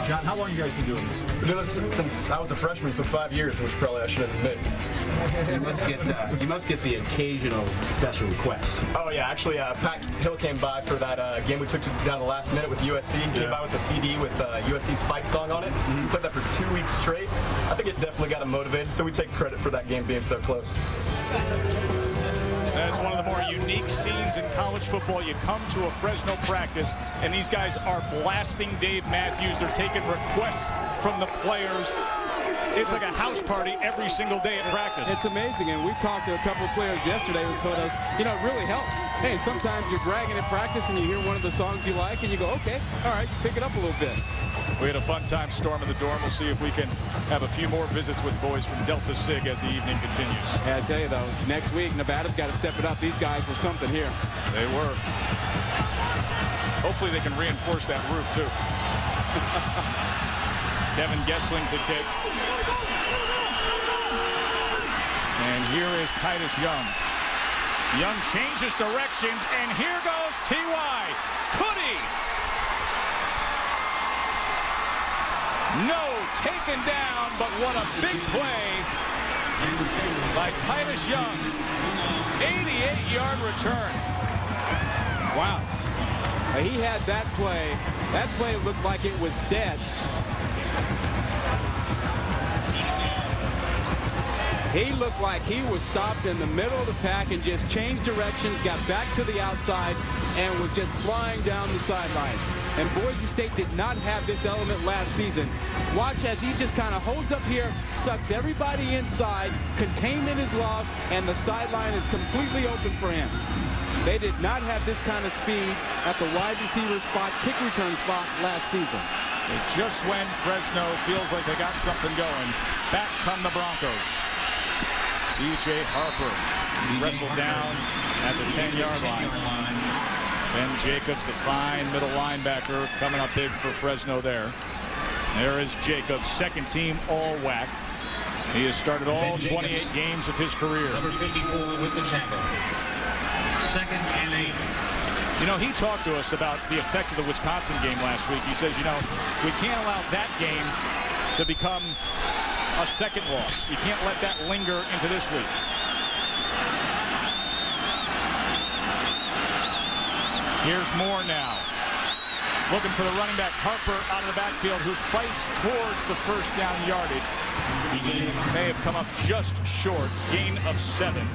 John, how long you guys been doing this? Been doing this since I was a freshman, so 5 years, which probably I shouldn't admit. You must get the occasional special requests. Oh yeah, actually, Pat Hill came by for that game we took down the last minute with USC. He came by with a CD with USC's fight song on it. Mm-hmm. Played that for 2 weeks straight. I think it definitely got him motivated, so we take credit for that game being so close. That's one of the more unique scenes in college football. You come to a Fresno practice, and these guys are blasting Dave Matthews. They're taking requests from the players. It's like a house party every single day at practice. It's amazing, and we talked to a couple of players yesterday who told us, it really helps. Hey, sometimes you're dragging at practice and you hear one of the songs you like, and you go, okay, all right, you pick it up a little bit. We had a fun time storming the dorm. We'll see if we can have a few more visits with boys from Delta Sig as the evening continues. Yeah, I tell you, though, next week, Nevada's got to step it up. These guys were something here. They were. Hopefully they can reinforce that roof, too. Kevin Gessling to kick. And here is Titus Young. Young changes directions, and here goes T.Y. Could he? No, taken down, but what a big play by Titus Young. 88-yard return. Wow. He had that play. That play looked like it was dead. He looked like he was stopped in the middle of the pack and just changed directions, got back to the outside, and was just flying down the sideline. And Boise State did not have this element last season. Watch as he just kind of holds up here, sucks everybody inside, containment is lost, and the sideline is completely open for him. They did not have this kind of speed at the wide receiver spot, kick return spot last season. So just when Fresno feels like they got something going, back come the Broncos. DJ Harper wrestled down at the 10-yard line. Ben Jacobs, the fine middle linebacker, coming up big for Fresno there. There is Jacobs, second team all-WAC. He has started all 28 games of his career. Number 54 with the tackle. 2nd and 8. You know, he talked to us about the effect of the Wisconsin game last week. He says, you know, we can't allow that game to become a second loss. You can't let that linger into this week. Here's Moore now. Looking for the running back, Harper, out of the backfield, who fights towards the first down yardage. May have come up just short. Gain of 7.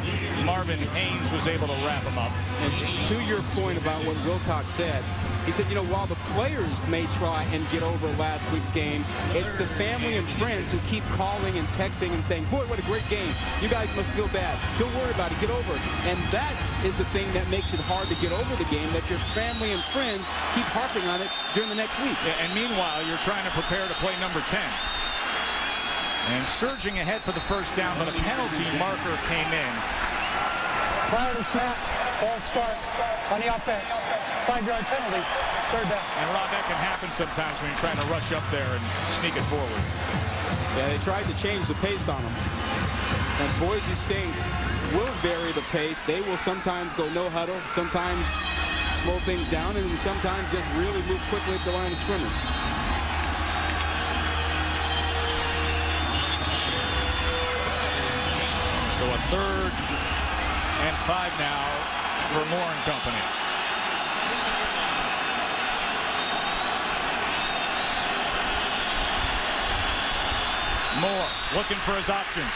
Marvin Haynes was able to wrap him up. And to your point about what Wilcox said, he said, you know, while the players may try and get over last week's game, it's the family and friends who keep calling and texting and saying, boy, what a great game. You guys must feel bad. Don't worry about it. Get over it. And that is the thing that makes it hard to get over the game, that your family and friends keep harping on it during the next week. And meanwhile, you're trying to prepare to play number 10. And surging ahead for the first down, but a penalty marker came in. Prior to snap, ball start on the offense. 5-yard penalty, 3rd down. And Rob, that can happen sometimes when you're trying to rush up there and sneak it forward. Yeah, they tried to change the pace on them. And Boise State will vary the pace. They will sometimes go no huddle, sometimes slow things down, and sometimes just really move quickly at the line of scrimmage. So a 3rd and 5 now for Moore and company. Moore looking for his options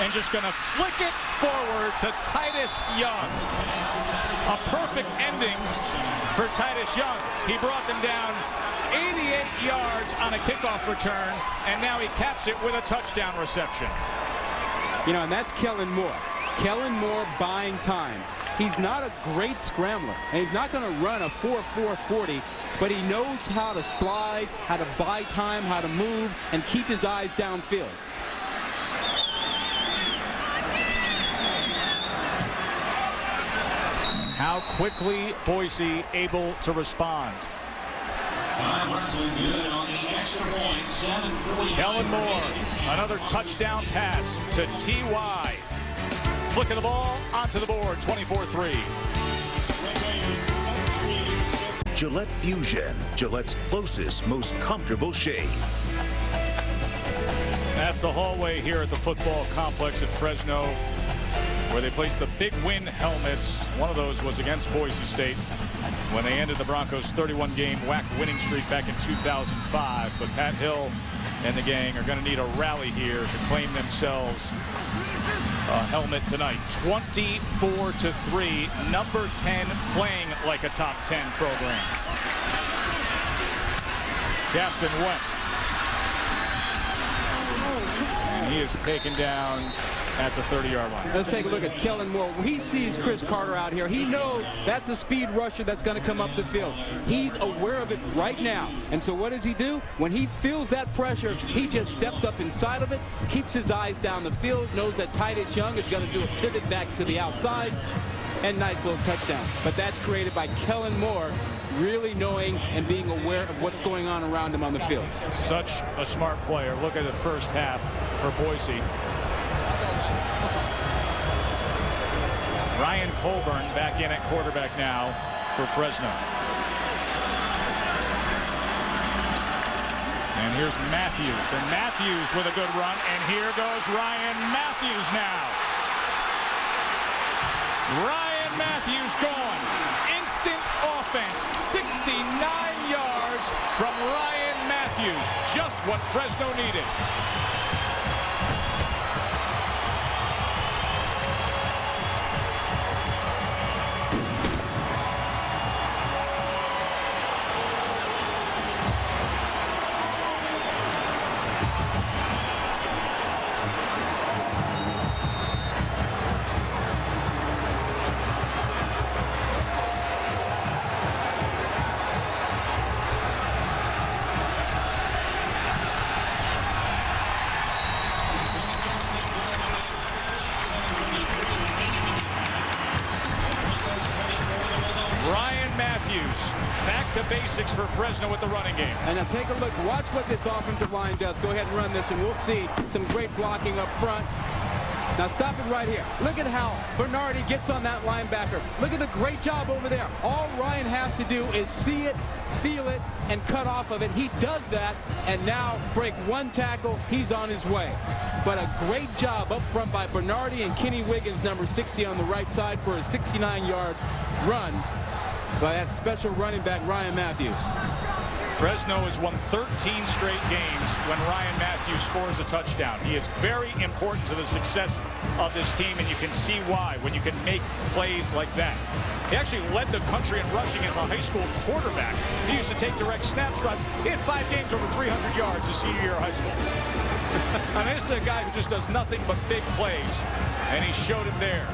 and just going to flick it forward to Titus Young. A perfect ending for Titus Young. He brought them down 88 yards on a kickoff return, and now he caps it with a touchdown reception. You know, and that's Kellen Moore. Kellen Moore buying time. He's not a great scrambler, and he's not going to run a 4.4 40, but he knows how to slide, how to buy time, how to move, and keep his eyes downfield. How quickly Boise able to respond. Kellen Moore, another touchdown pass to T.Y. Flick of the ball onto the board, 24-3. Gillette Fusion, Gillette's closest, most comfortable shave. That's the hallway here at the football complex at Fresno, where they placed the big win helmets. One of those was against Boise State when they ended the Broncos' 31-game WAC winning streak back in 2005. But Pat Hill and the gang are going to need a rally here to claim themselves a helmet tonight. 24-3, number 10 playing like a top 10 program. Shaston West. And he is taken down at the 30-yard line. Let's take a look at Kellen Moore. He sees Chris Carter out here. He knows that's a speed rusher that's going to come up the field. He's aware of it right now. And so what does he do? When he feels that pressure, he just steps up inside of it, keeps his eyes down the field, knows that Titus Young is going to do a pivot back to the outside, and nice little touchdown. But that's created by Kellen Moore really knowing and being aware of what's going on around him on the field. Such a smart player. Look at the first half for Boise. Ryan Colburn back in at quarterback now for Fresno. And here's Matthews. And Matthews with a good run. And here goes Ryan Matthews now. Ryan Matthews gone. Instant offense. 69 yards from Ryan Matthews. Just what Fresno needed. Matthews. Back to basics for Fresno with the running game. And now take a look. Watch what this offensive line does. Go ahead and run this, and we'll see some great blocking up front. Now stop it right here. Look at how Bernardi gets on that linebacker. Look at the great job over there. All Ryan has to do is see it, feel it, and cut off of it. He does that, and now break one tackle. He's on his way. But a great job up front by Bernardi and Kenny Wiggins, number 60 on the right side, for a 69-yard run by that special running back, Ryan Matthews. Fresno has won 13 straight games when Ryan Matthews scores a touchdown. He is very important to the success of this team, and you can see why when you can make plays like that. He actually led the country in rushing as a high school quarterback. He used to take direct snaps. He had 5 games over 300 yards his senior year of high school. I mean, this is a guy who just does nothing but big plays, and he showed it there.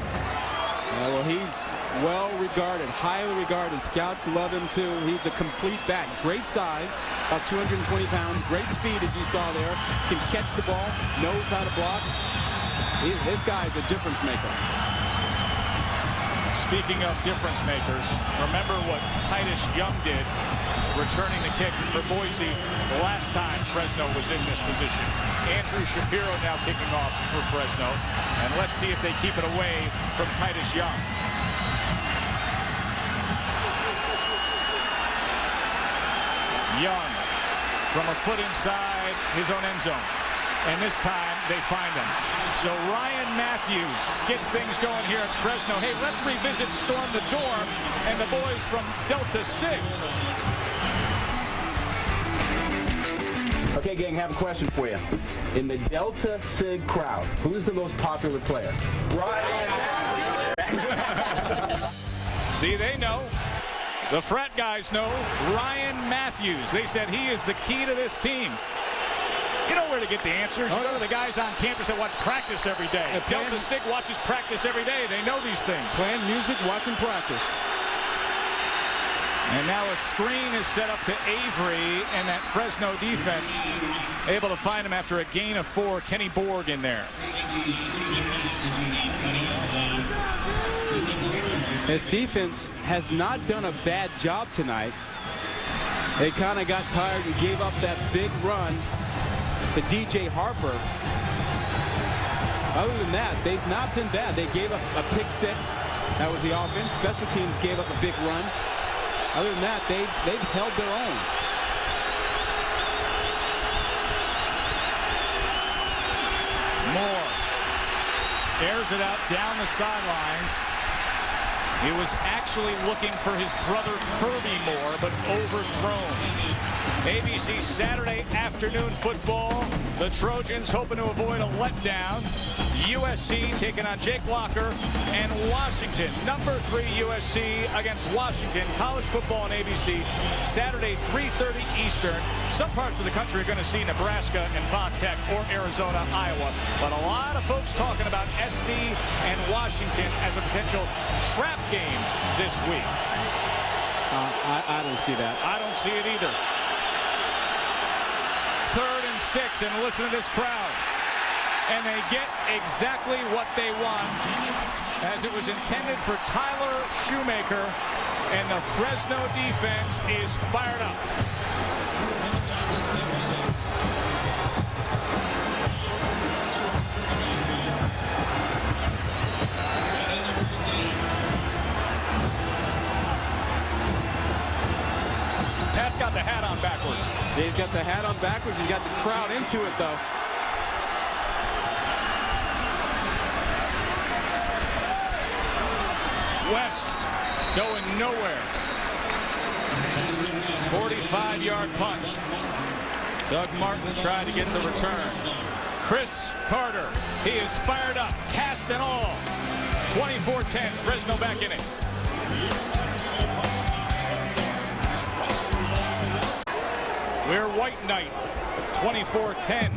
Well, he's well regarded, highly regarded. Scouts love him too. He's a complete back. Great size, about 220 pounds. Great speed, as you saw there. Can catch the ball, knows how to block. This guy is a difference maker. Speaking of difference makers, remember what Titus Young did returning the kick for Boise the last time Fresno was in this position. Andrew Shapiro now kicking off for Fresno, and let's see if they keep it away from Titus Young. Young from a foot inside his own end zone, and this time they find him. So Ryan Matthews gets things going here at Fresno. Hey, let's revisit Storm the Dorm and the boys from Delta Sig. Okay, gang, have a question for you. In the Delta Sig crowd, who's the most popular player? Ryan Matthews. See, they know. The frat guys know. Ryan Matthews. They said he is the key to this team. You know where to get the answers. You go to the guys on campus that watch practice every day. Delta Sig watches practice every day. They know these things. Playing music, watching practice. And now a screen is set up to Avery, and that Fresno defense able to find him after a gain of 4. Kenny Borg in there. His defense has not done a bad job tonight. They kind of got tired and gave up that big run to DJ Harper. Other than that, they've not been bad. They gave up a pick 6. That was the offense. Special teams gave up a big run. Other than that, they've held their own. Moore airs it out down the sidelines. He was actually looking for his brother Kirby Moore, but overthrown. ABC Saturday afternoon football. The Trojans hoping to avoid a letdown. USC taking on Jake Locker, and Washington, number 3 USC against Washington. College football on ABC Saturday, 3:30 Eastern. Some parts of the country are going to see Nebraska and Vodtech, or Arizona, Iowa. But a lot of folks talking about SC and Washington as a potential trap game this week. I don't see that. I don't see it either. 3rd and 6, and listen to this crowd. And they get exactly what they want, as it was intended for Tyler Shoemaker, and the Fresno defense is fired up. Pat's got the hat on backwards. He's got the hat on backwards. He's got the crowd into it, though. West going nowhere. 45-yard punt. Doug Martin tried to get the return. Chris Carter, he is fired up, cast and all. 24-10, Fresno back in it. We're white night, 24-10.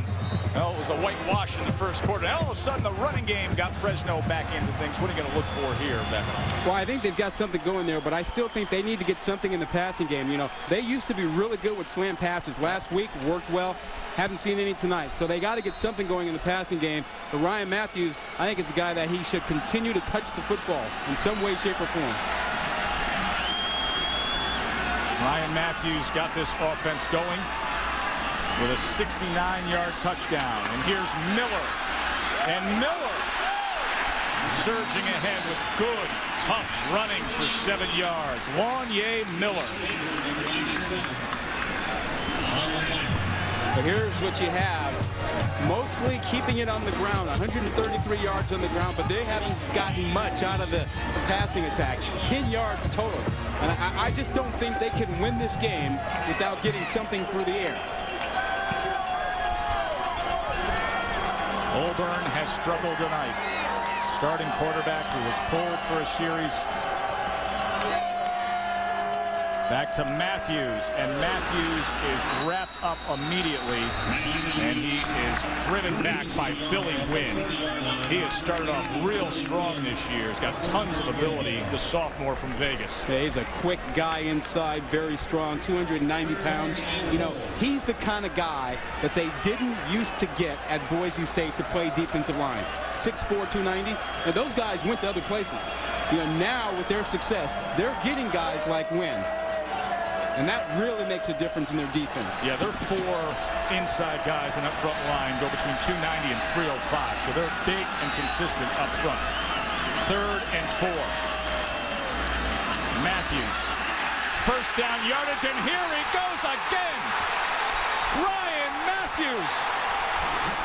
Well, it was a whitewash in the first quarter. Now, all of a sudden, the running game got Fresno back into things. What are you going to look for here, Bevan? Well, I think they've got something going there, but I still think they need to get something in the passing game. You know, they used to be really good with slant passes. Last week, worked well. Haven't seen any tonight. So they got to get something going in the passing game. But Ryan Matthews, I think it's a guy that he should continue to touch the football in some way, shape, or form. Ryan Matthews got this offense going with a 69-yard touchdown. And here's Miller. And Miller surging ahead with good, tough running for 7 yards. Lonye Miller. But here's what you have. Mostly keeping it on the ground. 133 yards on the ground, but they haven't gotten much out of the passing attack. 10 yards total. And I just don't think they can win this game without getting something through the air. Auburn has struggled tonight. Starting quarterback who was pulled for a series. Back to Matthews, and Matthews is wrapped up immediately, and he is driven back by Billy Wynn. He has started off real strong this year. He's got tons of ability, the sophomore from Vegas. Yeah, he's a quick guy inside, very strong, 290 pounds. You know, he's the kind of guy that they didn't used to get at Boise State to play defensive line. 6'4", 290, and those guys went to other places. You know, now with their success, they're getting guys like Wynn. And that really makes a difference in their defense. Yeah, their 4 inside guys in that front line go between 290 and 305. So they're big and consistent up front. 3rd and 4. Matthews. First down yardage, and here he goes again. Ryan Matthews.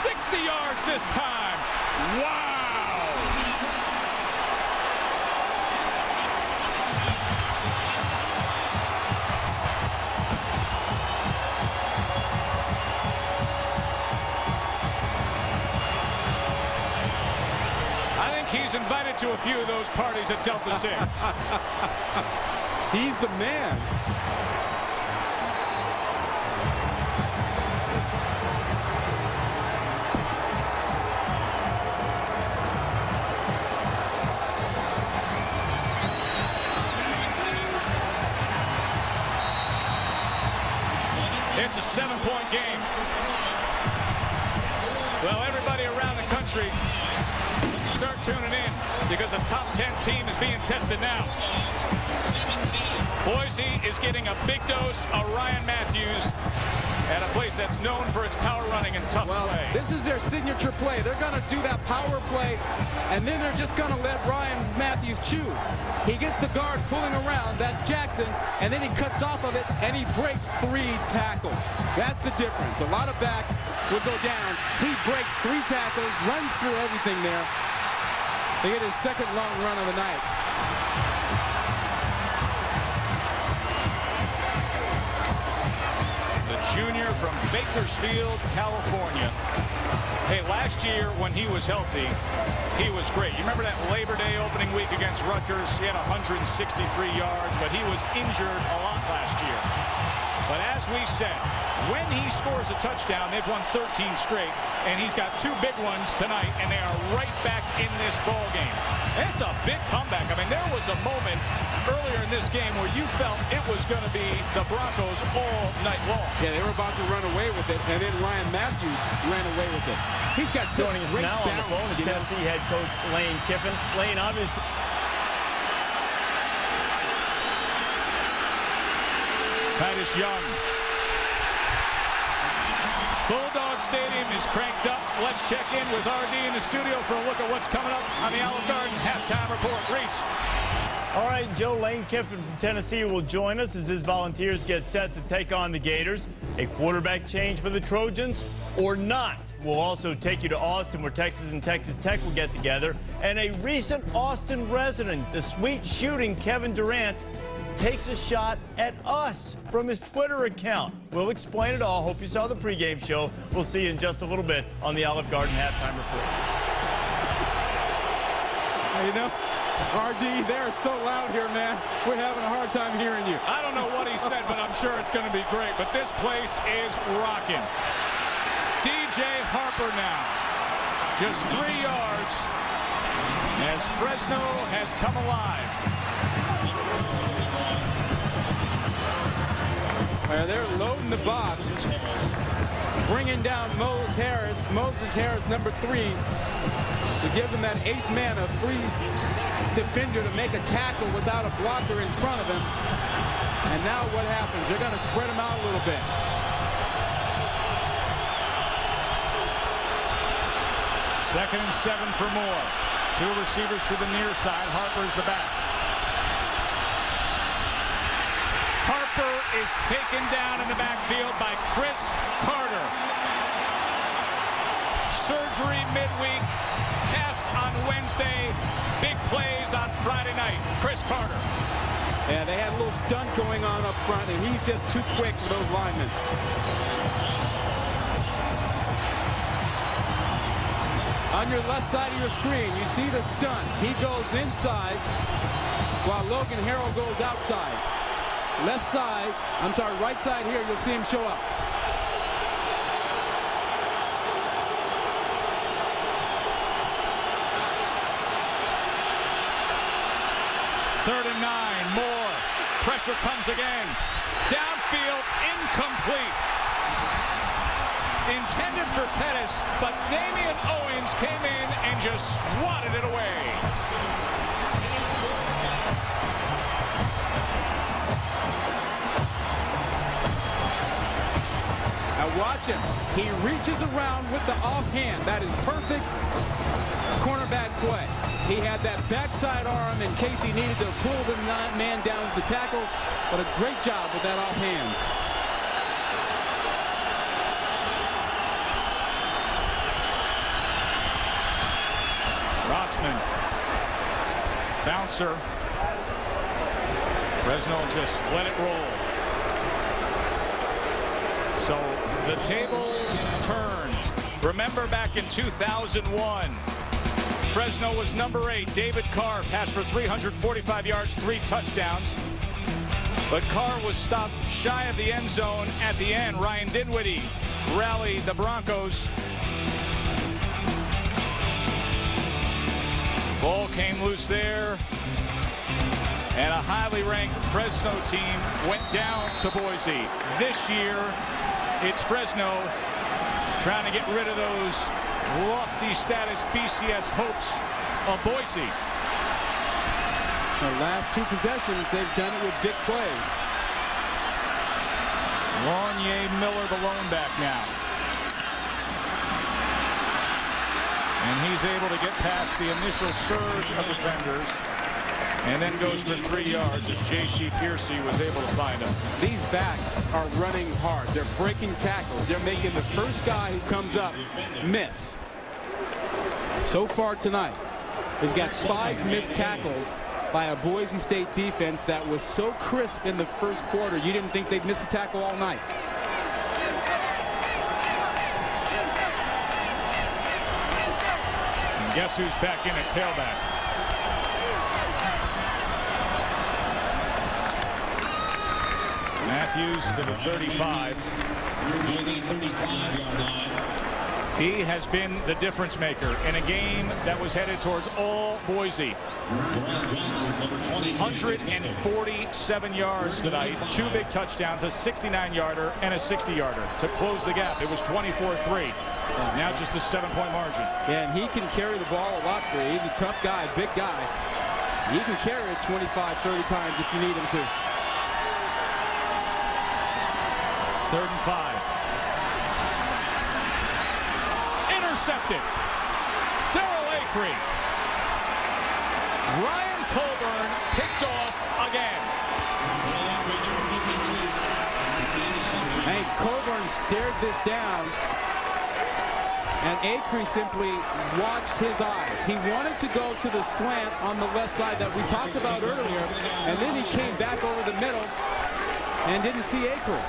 60 yards this time. Wow. He's invited to a few of those parties at Delta Sig. He's the man. It's a 7-point game. Well, everybody around the country, start tuning in because a top 10 team is being tested now. Boise is getting a big dose of Ryan Matthews at a place that's known for its power running and tough play. This is their signature play. They're going to do that power play, and then they're just going to let Ryan Matthews choose. He gets the guard pulling around. That's Jackson, and then he cuts off of it, and he breaks 3 tackles. That's the difference. A lot of backs would go down. He breaks 3 tackles, runs through everything there. They get his second long run of the night. The junior from Bakersfield, California. Hey, last year when he was healthy, he was great. You remember that Labor Day opening week against Rutgers? He had 163 yards, but he was injured a lot last year. But as we said, when he scores a touchdown, they've won 13 straight, and he's got 2 big ones tonight, and they are right back in this ball game. It's a big comeback. I mean, there was a moment earlier in this game where you felt it was going to be the Broncos all night long. Yeah, they were about to run away with it, and then Ryan Matthews ran away with it. He's got joining us now on the phone is Tennessee head coach Lane Kiffin. Lane, obviously. Titus Young. Bulldog Stadium is cranked up. Let's check in with RD in the studio for a look at what's coming up on the Olive Garden halftime report. Reese. All right, Joe, Lane Kiffin from Tennessee will join us as his Volunteers get set to take on the Gators. A quarterback change for the Trojans or not? We'll also take you to Austin, where Texas and Texas Tech will get together. And a recent Austin resident, the sweet shooting Kevin Durant, takes a shot at us from his Twitter account. We'll explain it all. Hope you saw the pregame show. We'll see you in just a little bit on the Olive Garden halftime report. You know, RD, they're so loud here, man. We're having a hard time hearing you. I don't know what he said, but I'm sure it's going to be great. But this place is rocking. DJ Harper now. Just 3 yards as Fresno has come alive. They're loading the box, bringing down Moses Harris, number 3. to give them that 8th man, a free defender to make a tackle without a blocker in front of him. And now what happens? They're going to spread him out a little bit. Second and 7 for Moore. 2 receivers to the near side. Harper's the back. Harper is taken down in the backfield by Chris Carter. Surgery midweek, cast on Wednesday, big plays on Friday night. Chris Carter. Yeah, they had a little stunt going on up front, and he's just too quick for those linemen. On your left side of your screen, you see the stunt. He goes inside while Logan Harrell goes outside. Left side, I'm sorry, right side here, you'll see him show up. Third and 9, Moore. Pressure comes again. Downfield, incomplete. Intended for Pettis, but Damian Owens came in and just swatted it away. Now watch him. He reaches around with the offhand. That is perfect cornerback play. He had that backside arm in case he needed to pull the man down with the tackle, but a great job with that offhand. Rotzman. Bouncer. Fresno just let it roll. So the tables turned. Remember back in 2001, Fresno was number 8. David Carr passed for 345 yards, 3 touchdowns. But Carr was stopped shy of the end zone at the end. Ryan Dinwiddie rallied the Broncos. Ball came loose there. And a highly ranked Fresno team went down to Boise. This year, it's Fresno trying to get rid of those lofty status BCS hopes of Boise. The last 2 possessions, they've done it with big plays. Lornier Miller, the lone back now. And he's able to get past the initial surge of defenders and then goes for 3 yards as J.C. Piercy was able to find him. These backs are running hard. They're breaking tackles. They're making the first guy who comes up miss. So far tonight, they've got 5 missed tackles by a Boise State defense that was so crisp in the first quarter, you didn't think they'd miss a tackle all night. And guess who's back in at tailback? Matthews to the 35. He has been the difference maker in a game that was headed towards all Boise. 147 yards tonight, 2 big touchdowns, a 69-yarder and a 60-yarder to close the gap. It was 24-3. Now just a 7-point margin. Yeah, and he can carry the ball a lot for you. He's a tough guy, big guy. He can carry it 25, 30 times if you need him to. 3rd and 5. Intercepted. Darrell Acree. Ryan Colburn picked off again. Hey, Colburn stared this down, and Acree simply watched his eyes. He wanted to go to the slant on the left side that we talked about earlier, and then he came back over the middle and didn't see Acree.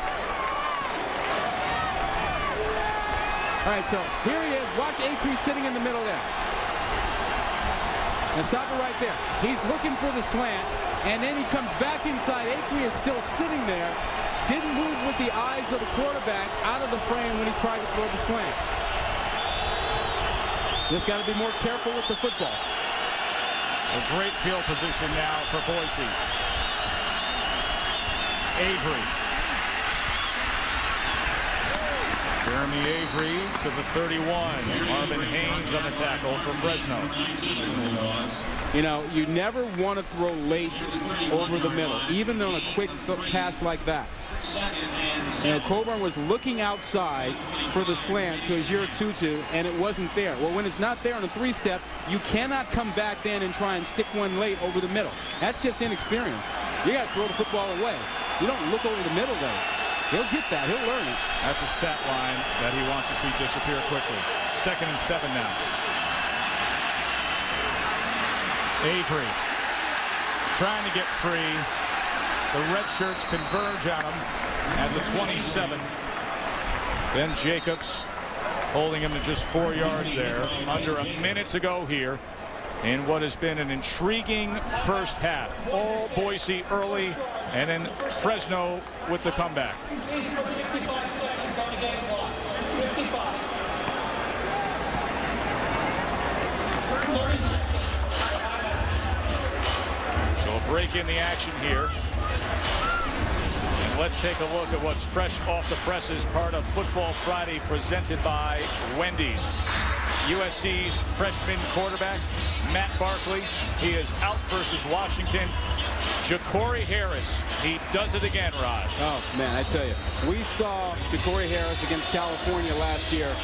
All right, so here he is. Watch Acree sitting in the middle there. And stop it right there. He's looking for the slant, and then he comes back inside. Acree is still sitting there. Didn't move with the eyes of the quarterback out of the frame when he tried to throw the slant. Just got to be more careful with the football. A great field position now for Boise. Avery. Jeremy Avery to the 31. Marvin Haynes on the tackle for Fresno. You know, you never want to throw late over the middle, even on a quick pass like that. You know, Coburn was looking outside for the slant to Azir Tutu, and it wasn't there. Well, when it's not there on a three-step, you cannot come back then and try and stick one late over the middle. That's just inexperience. You got to throw the football away. You don't look over the middle there. He'll get that. He'll learn it. That's a stat line that he wants to see disappear quickly. 2nd and 7 now. Avery trying to get free. The red shirts converge on him at the 27. Then Jacobs holding him to just 4 yards there. Under a minute to go here in what has been an intriguing first half. All Boise early, and then Fresno with the comeback. So a break in the action here. And let's take a look at what's fresh off the presses, part of Football Friday presented by Wendy's. USC's freshman quarterback, Matt Barkley. He is out versus Washington. Ja'Cory Harris, he does it again, Rod. Oh, man, I tell you. We saw Ja'Cory Harris against California last year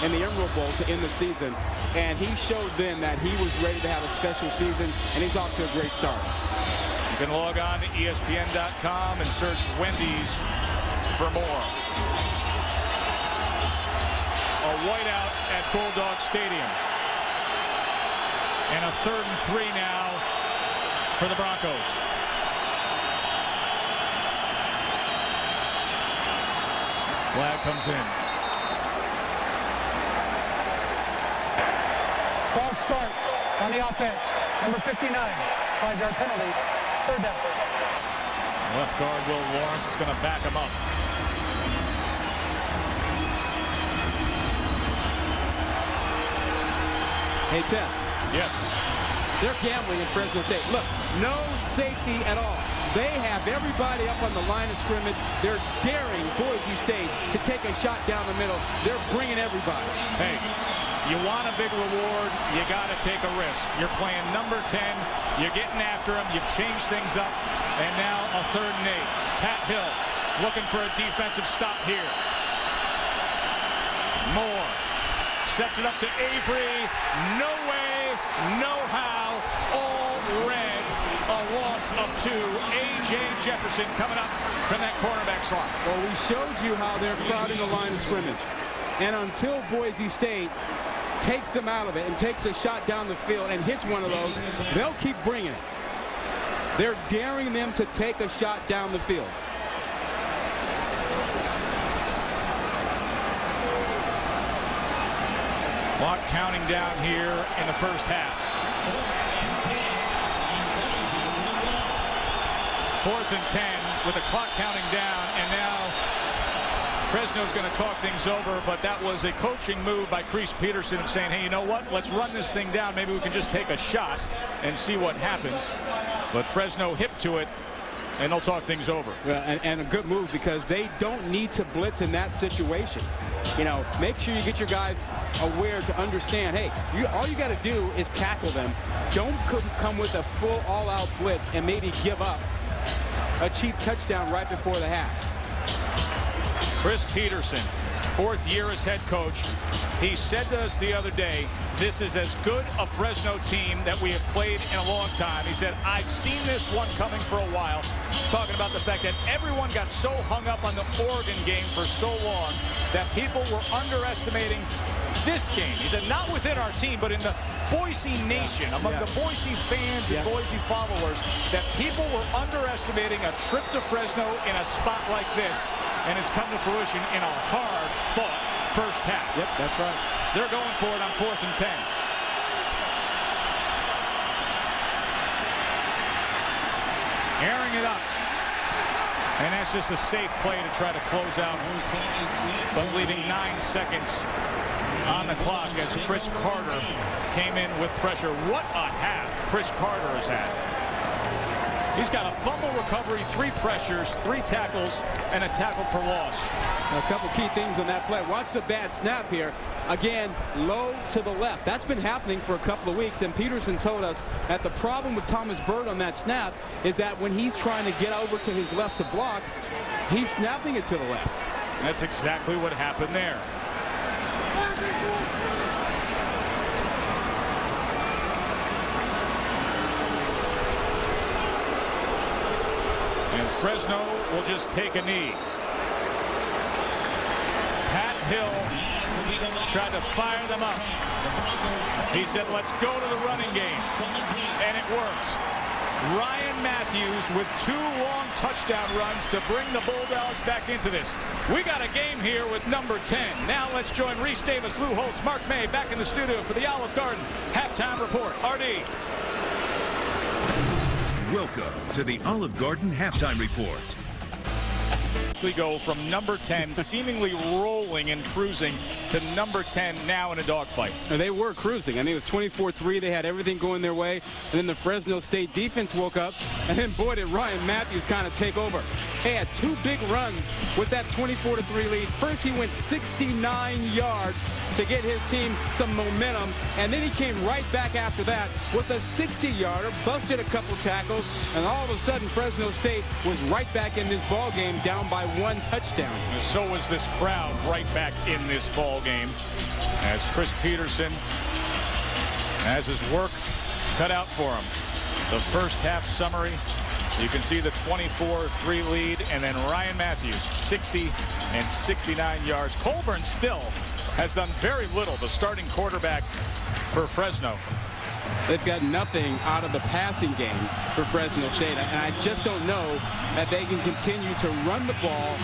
in the Emerald Bowl to end the season, and he showed then that he was ready to have a special season, and he's off to a great start. You can log on to ESPN.com and search Wendy's for more. A whiteout at Bulldog Stadium. And a 3rd and 3 now for the Broncos. Flag comes in. False start on the offense. Number 59. 5-yard penalty. 3rd down. Left guard Will Lawrence is going to back him up. Hey, Tess. Yes. They're gambling in Fresno State. Look, no safety at all. They have everybody up on the line of scrimmage. They're daring Boise State to take a shot down the middle. They're bringing everybody. Hey, you want a big reward, you got to take a risk. You're playing number 10. You're getting after him. You've changed things up. And now a 3rd and 8. Pat Hill looking for a defensive stop here. Moore sets it up to Avery. No way, no how. All red. A loss of 2. A.J. Jefferson coming up from that cornerback slot. Well, we showed you how they're crowding the line of scrimmage. And until Boise State takes them out of it and takes a shot down the field and hits one of those, they'll keep bringing it. They're daring them to take a shot down the field. Clock counting down here in the first half. 4th and 10 with the clock counting down, and now Fresno's going to talk things over, but that was a coaching move by Chris Peterson of saying, hey, you know what? Let's run this thing down. Maybe we can just take a shot and see what happens. But Fresno hip to it, and they'll talk things over. Well, and a good move, because they don't need to blitz in that situation. You know, make sure you get your guys aware to understand, hey, all you got to do is tackle them. Don't come with a full all-out blitz and maybe give up a cheap touchdown right before the half. Chris Peterson, 4th year as head coach. He said to us the other day, this is as good a Fresno team that we have played in a long time. He said, I've seen this one coming for a while, talking about the fact that everyone got so hung up on the Oregon game for so long that people were underestimating this game. He said, not within our team, but in the Boise nation, among the Boise fans and Boise followers, that people were underestimating a trip to Fresno in a spot like this, and it's come to fruition in a hard-fought first half. Yep, that's right. They're going for it on 4th and 10. Airing it up. And that's just a safe play to try to close out, but leaving 9 seconds on the clock as Chris Carter came in with pressure. What a half Chris Carter has had. He's got a fumble recovery, 3 pressures, 3 tackles, and a tackle for loss. A couple key things on that play. Watch the bad snap here. Again, low to the left. That's been happening for a couple of weeks, and Peterson told us that the problem with Thomas Byrd on that snap is that when he's trying to get over to his left to block, he's snapping it to the left. That's exactly what happened there. And Fresno will just take a knee. Pat Hill tried to fire them up. He said, let's go to the running game. And it works. Ryan Matthews with 2 long touchdown runs to bring the Bulldogs back into this. We got a game here with number 10. Now let's join Reese Davis, Lou Holtz, Mark May back in the studio for the Olive Garden halftime report. RD. Welcome to the Olive Garden halftime report. We go from number 10 seemingly rolling and cruising to number 10 now in a dogfight. And they were cruising. I mean, it was 24-3. They had everything going their way. And then the Fresno State defense woke up. And then, boy, did Ryan Matthews kind of take over. He had 2 big runs with that 24-3 lead. First, he went 69 yards to get his team some momentum. And then he came right back after that with a 60-yarder, busted a couple tackles. And all of a sudden, Fresno State was right back in this ball game, down by 1 touchdown. And so was this crowd right back in this ball game as Chris Peterson has his work cut out for him. The first half summary, you can see the 24-3 lead, and then Ryan Matthews 60 and 69 yards. Colburn still has done very little, the starting quarterback for Fresno. They've got nothing out of the passing game for Fresno State, and I just don't know that they can continue to run the ball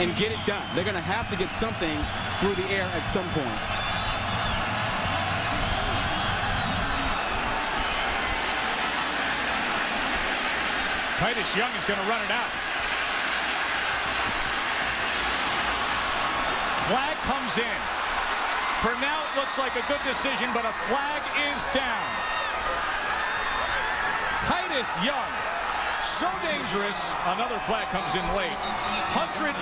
and get it done. They're going to have to get something through the air at some point. Titus Young is going to run it out. Flag comes in. For now, it looks like a good decision, but a flag is down. Titus Young, so dangerous. Another flag comes in late. 102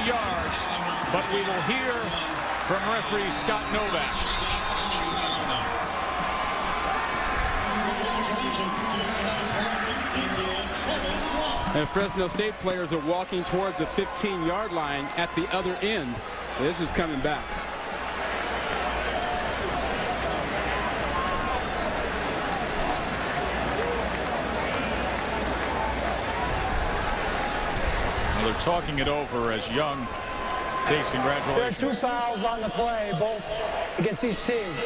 yards, but we will hear from referee Scott Novak. And Fresno State players are walking towards the 15-yard line at the other end. This is coming back. They're talking it over as Young takes congratulations. There are 2 fouls on the play, both against each team.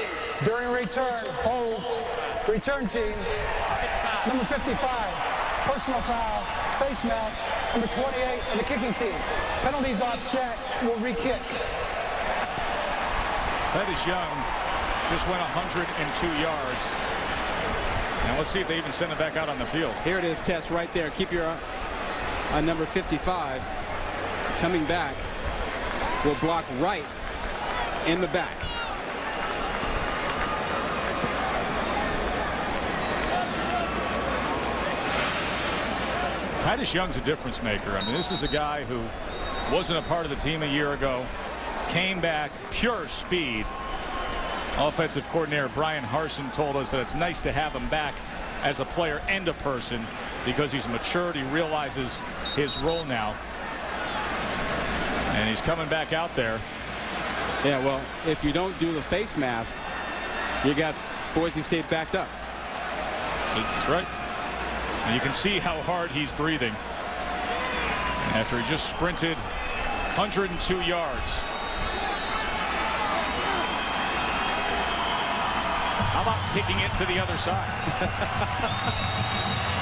During return, hold, return team, number 55, personal foul, face mask, number 28, and the kicking team. Penalties offset, will re-kick. Titus Young just went 102 yards. Now let's see if they even send it back out on the field. Here it is, Tess, right there. Keep your on number 55 coming back, will block right in the back. Titus Young's a difference maker. I mean, this is a guy who wasn't a part of the team a year ago, came back, pure speed. Offensive coordinator Brian Harsin told us that it's nice to have him back as a player and a person, because he's matured, he realizes his role now, and he's coming back out there. Yeah, well, if you don't do the face mask, you got Boise State backed up. That's right. And you can see how hard he's breathing after he just sprinted 102 yards. How about kicking it to the other side?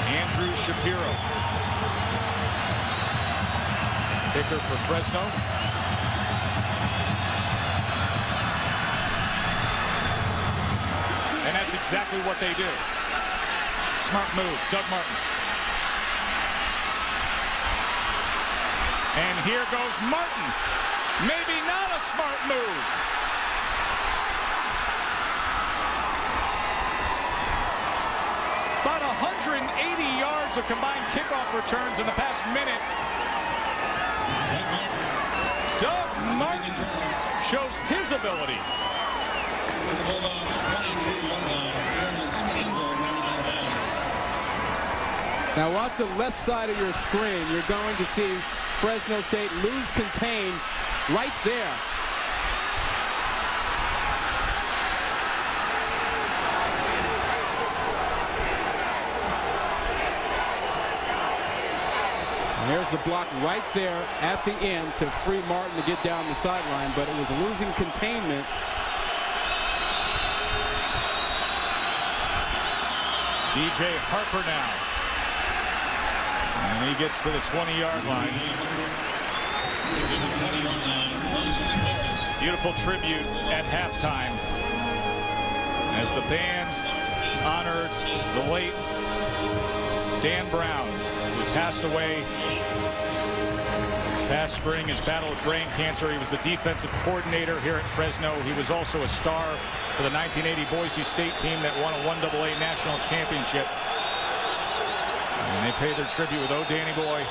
Andrew Shapiro. Kicker for Fresno. And that's exactly what they do. Smart move, Doug Martin. And here goes Martin. Maybe not a smart move. About 180 yards of combined kickoff returns in the past minute. Doug Martin shows his ability. Now watch the left side of your screen. You're going to see Fresno State lose contain right there. And here's the block right there at the end to free Martin to get down the sideline, but it was losing containment. DJ Harper now. And he gets to the 20-yard line. Beautiful tribute at halftime as the band honored the late Dan Brown, who passed away this past spring. His battle with brain cancer. He was the defensive coordinator here at Fresno. He was also a star for the 1980 Boise State team that won a 1AA national championship. And they pay their tribute with "Oh Danny Boy"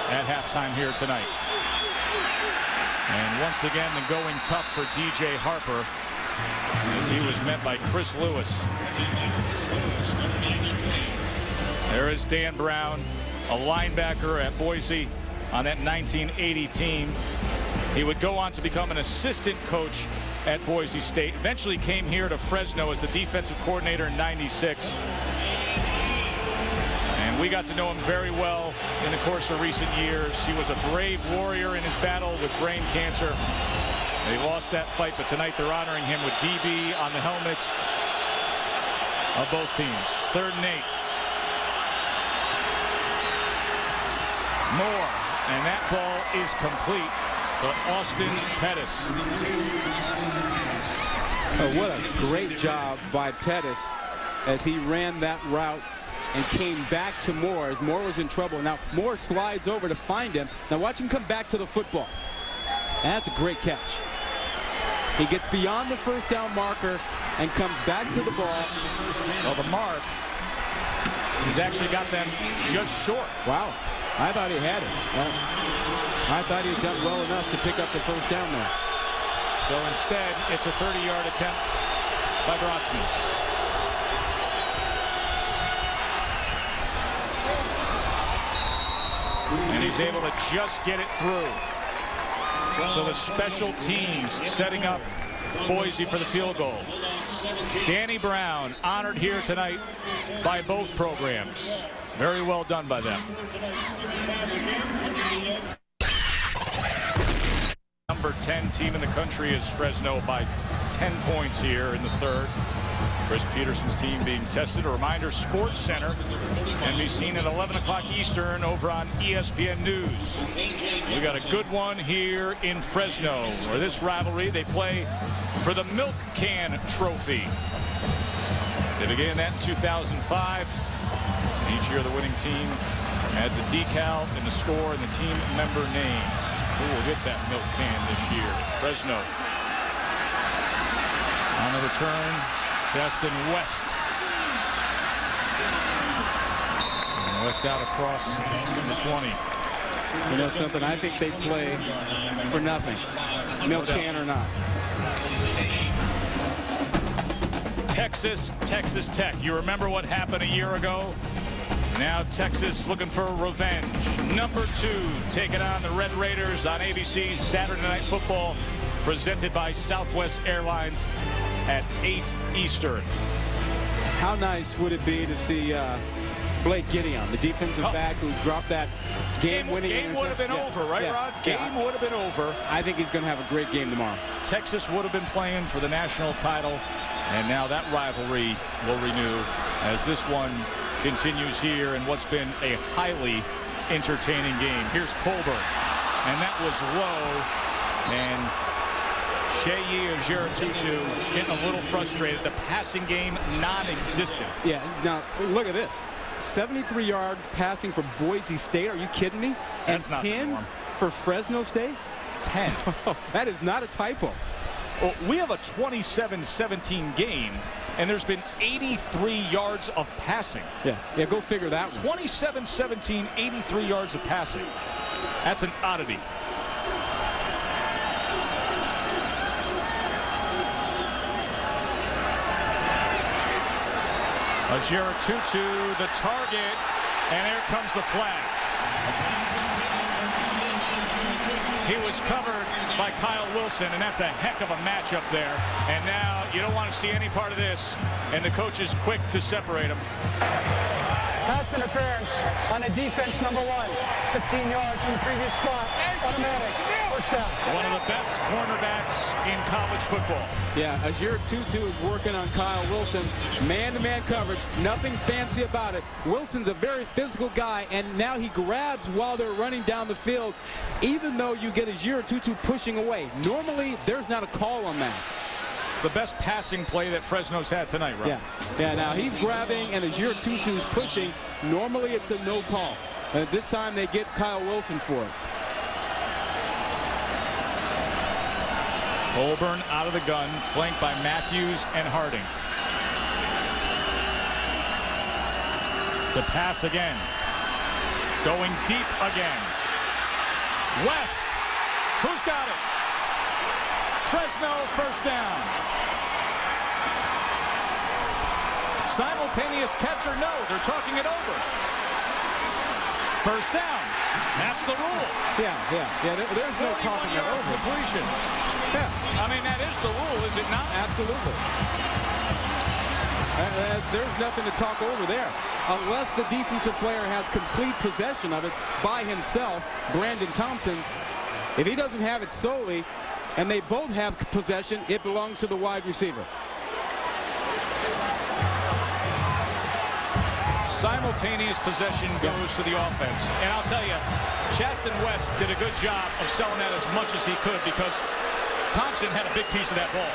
at halftime here tonight. And once again, the going tough for DJ Harper as he was met by Chris Lewis. There is Dan Brown, a linebacker at Boise on that 1980 team. He would go on to become an assistant coach at Boise State. Eventually came here to Fresno as the defensive coordinator in '96. And we got to know him very well in the course of recent years. He was a brave warrior in his battle with brain cancer. They lost that fight, but tonight they're honoring him with DB on the helmets of both teams. 3rd and 8. Moore, and that ball is complete to Austin Pettis. Oh, what a great job by Pettis as he ran that route and came back to Moore as Moore was in trouble. Now Moore slides over to find him. Now watch him come back to the football. And that's a great catch. He gets beyond the first down marker and comes back to the ball. Well, the mark, he's actually got them just short. Wow. I thought he had it. Well, I thought he had done well enough to pick up the first down there. So instead, it's a 30-yard attempt by Brodsman. And he's able to just get it through. So the special teams setting up Boise for the field goal. Danny Brown honored here tonight by both programs. Very well done by them. Number 10 team in the country is Fresno by 10 points here in the 3rd. Chris Peterson's team being tested. A reminder, Sports Center can be seen at 11 o'clock Eastern over on ESPN News. We got a good one here in Fresno, where this rivalry, they play for the Milk Can Trophy. They began that in 2005. Each year the winning team adds a decal in the score and the team member names. Who will get that milk can this year? Fresno. On the return, Justin West. And West out across the 20. You know something? I think they play for nothing. Milk can or not. Texas Tech. You remember what happened a year ago? Now Texas looking for revenge. Number 2 taking on the Red Raiders on ABC's Saturday Night Football, presented by Southwest Airlines at 8 Eastern. How nice would it be to see Blake Gideon, the defensive back who dropped that game-winning Game would have been over, right, Rod? Game would have been over. I think he's going to have a great game tomorrow. Texas would have been playing for the national title, and now that rivalry will renew as this one continues here in what's been a highly entertaining game. Here's Colburn, and that was low, and Sheyi Ojiratutu getting a little frustrated. The passing game non-existent. Yeah, now look at this. 73 yards passing for Boise State. Are you kidding me? That's and not 10 for Fresno State? 10. That is not a typo. Well, we have a 27-17 game, and there's been 83 yards of passing. Yeah, go figure that one. 27-17, 83 yards of passing. That's an oddity. Ajira Tutu, the target, and here comes the flag. He was covered by Kyle Wilson, and that's a heck of a matchup there. And now you don't want to see any part of this, and the coach is quick to separate him. Pass interference on a defense number 1. 15 yards from the previous spot. Automatic. First down. One of the best cornerbacks in college football. Yeah, Ajira Tutu is working on Kyle Wilson. Man-to-man coverage. Nothing fancy about it. Wilson's a very physical guy, and now he grabs while they're running down the field, even though you get Ajira Tutu pushing away. Normally, there's not a call on that. It's the best passing play that Fresno's had tonight, right? Yeah, now he's grabbing and Ajira Tutu is pushing. Normally it's a no call. This time they get Kyle Wilson for it. Colburn out of the gun, flanked by Matthews and Harding. It's a pass again. Going deep again. West. Who's got it? Fresno, first down. Simultaneous catch or no? They're talking it over. First down. That's the rule. Yeah. There's no talking it over. Completion. Yeah. I mean, that is the rule, is it not? Absolutely. There's nothing to talk over there. Unless the defensive player has complete possession of it by himself, Brandon Thompson, if he doesn't have it solely, and they both have possession, it belongs to the wide receiver. Simultaneous possession goes to the offense. And I'll tell you, Chasten West did a good job of selling that as much as he could because Thompson had a big piece of that ball.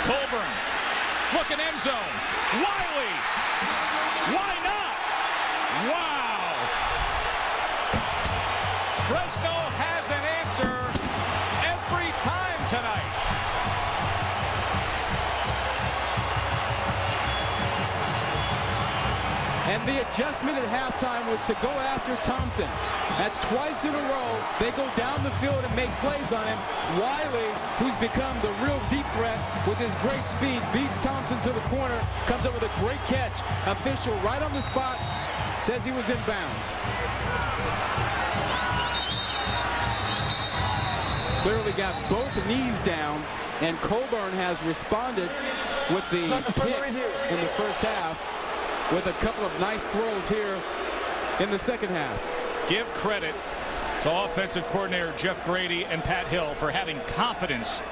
Colburn, looking end zone. Wiley, why not? Wow. Fresno has an answer every time tonight. And the adjustment at halftime was to go after Thompson. That's twice in a row. They go down the field and make plays on him. Wiley, who's become the real deep threat with his great speed, beats Thompson to the corner, comes up with a great catch. Official right on the spot says he was in bounds. Clearly got both knees down, and Colburn has responded with the hits in the first half, with a couple of nice throws here in the second half. Give credit to offensive coordinator Jeff Grady and Pat Hill for having confidence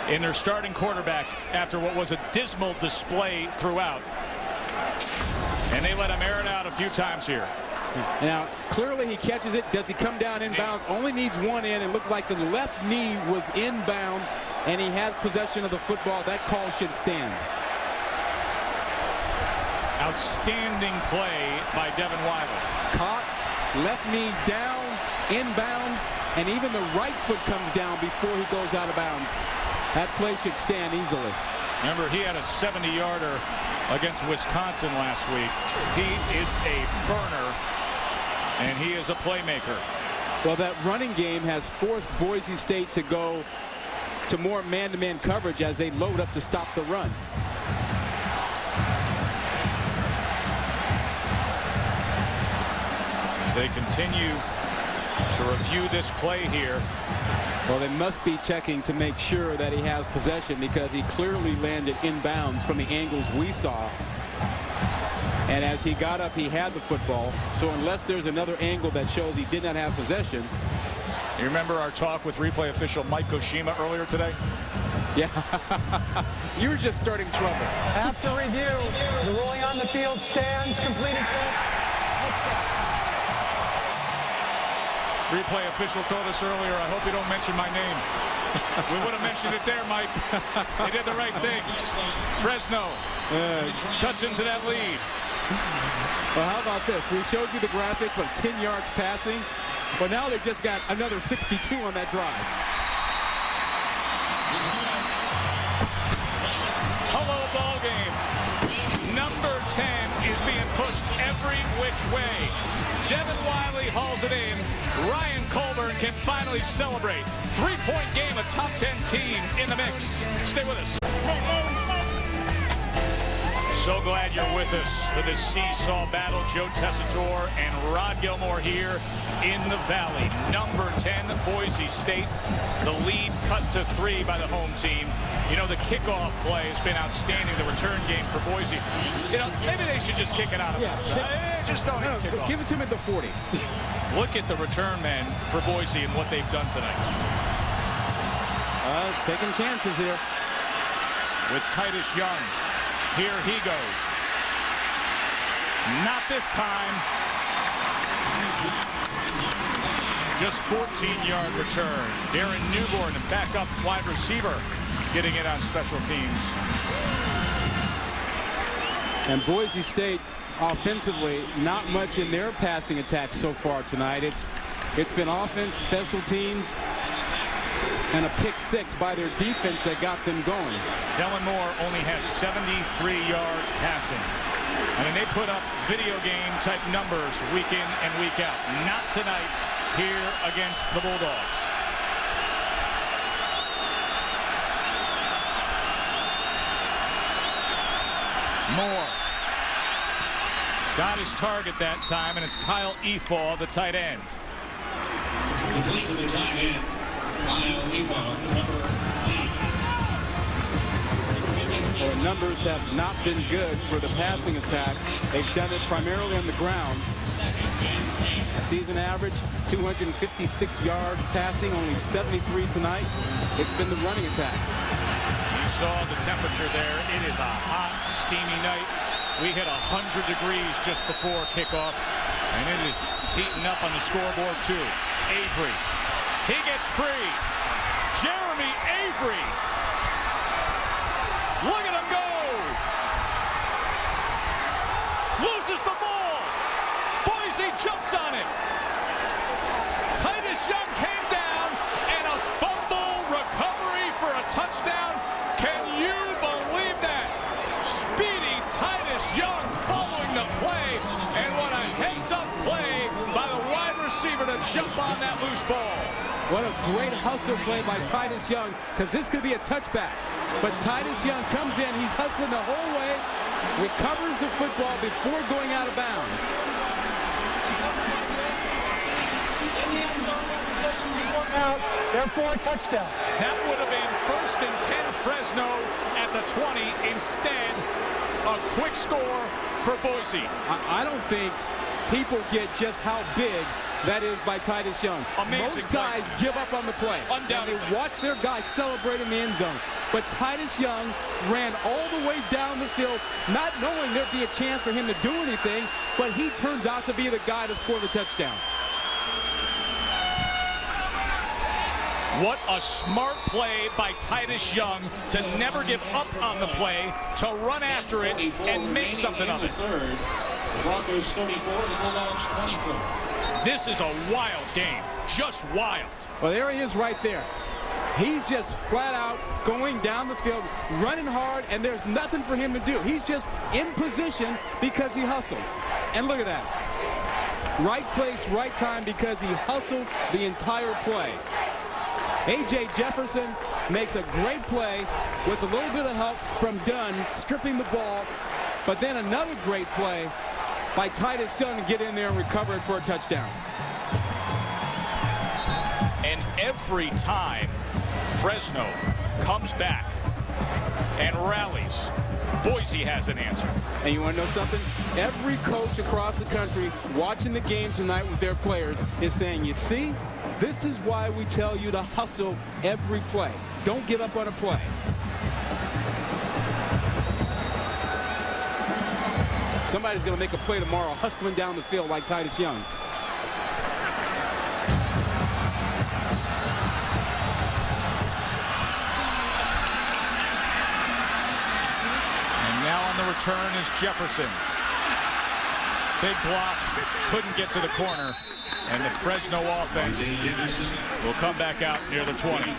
in their starting quarterback after what was a dismal display throughout. And they let him air it out a few times here. Now, clearly he catches it. Does he come down inbounds? Only needs one in. It looks like the left knee was inbounds, and he has possession of the football. That call should stand. Outstanding play by Devin Wiley. Caught, left knee down, inbounds, and even the right foot comes down before he goes out of bounds. That play should stand easily. Remember, he had a 70-yarder against Wisconsin last week. He is a burner, and he is a playmaker. Well, that running game has forced Boise State to go to more man-to-man coverage as they load up to stop the run. As they continue to review this play here. Well, they must be checking to make sure that he has possession, because he clearly landed inbounds from the angles we saw. And as he got up, he had the football. So unless there's another angle that shows he did not have possession. You remember our talk with replay official Mike Koshima earlier today? Yeah. You were just starting trouble. After review, the ruling on the field stands. Completed. Replay official told us earlier, I hope you don't mention my name. We would have mentioned it there, Mike. They did the right thing. Fresno cuts into that lead. Well, how about this? We showed you the graphic of 10 yards passing, but now they just got another 62 on that drive. 10 is being pushed every which way. Devin Wiley hauls it in. Ryan Colburn can finally celebrate. 3-point game, a top 10 team in the mix. Stay with us. So glad you're with us for this seesaw battle. Joe Tessitore and Rod Gilmore here in the Valley. Number 10, Boise State. The lead cut to 3 by the home team. You know, the kickoff play has been outstanding. The return game for Boise. You know, maybe they should just kick it out of bounds. Just don't kick off. Give it to him at the 40. Look at the return men for Boise and what they've done tonight. Taking chances here. With Titus Young. Here he goes. Not this time. Just 14-yard return. Darren Newborn, a backup wide receiver, getting it on special teams. And Boise State, offensively, not much in their passing attack so far tonight. It's been offense, special teams, and a pick 6 by their defense that got them going. Kellen Moore only has 73 yards passing. I mean, they put up video game type numbers week in and week out. Not tonight here against the Bulldogs. Moore got his target that time, and it's Kyle Efaw, the tight end. Complete to the tight end. Their numbers have not been good for the passing attack. They've done it primarily on the ground. Season average, 256 yards passing, only 73 tonight. It's been the running attack. You saw the temperature there. It is a hot, steamy night. We hit 100 degrees just before kickoff, and it is heating up on the scoreboard too. Avery. He gets free. Jeremy Avery. Look at him go. Loses the ball. Boise jumps on it. Titus Young came down, and a fumble recovery for a touchdown. Can you believe that? Speedy Titus Young following the play, and what a heads-up play by the wide receiver to jump on that loose ball. What a great hustle play by Titus Young, because this could be a touchback. But Titus Young comes in, he's hustling the whole way, recovers the football before going out of bounds. Out, therefore a touchdown. That would have been 1st and 10 Fresno at the 20. Instead, a quick score for Boise. I don't think people get just how big that is by Titus Young. Amazing. Most guys give up on the play. Undoubtedly. They watch their guys celebrate in the end zone. But Titus Young ran all the way down the field, not knowing there'd be a chance for him to do anything, but he turns out to be the guy to score the touchdown. What a smart play by Titus Young to never give up on the play, to run after it and make something of it. Broncos 34, the Bulldogs 24. This is a wild game, just wild. Well, there he is right there. He's just flat out going down the field, running hard, and there's nothing for him to do. He's just in position because he hustled. And look at that. Right place, right time, because he hustled the entire play. A.J. Jefferson makes a great play with a little bit of help from Dunn stripping the ball, but then another great play by Titus Young to get in there and recover it for a touchdown. And every time Fresno comes back and rallies, Boise has an answer. And you want to know something? Every coach across the country watching the game tonight with their players is saying, you see, this is why we tell you to hustle every play. Don't give up on a play. Somebody's going to make a play tomorrow hustling down the field like Titus Young. And now on the return is Jefferson. Big block, couldn't get to the corner. And the Fresno offense will come back out near the 20.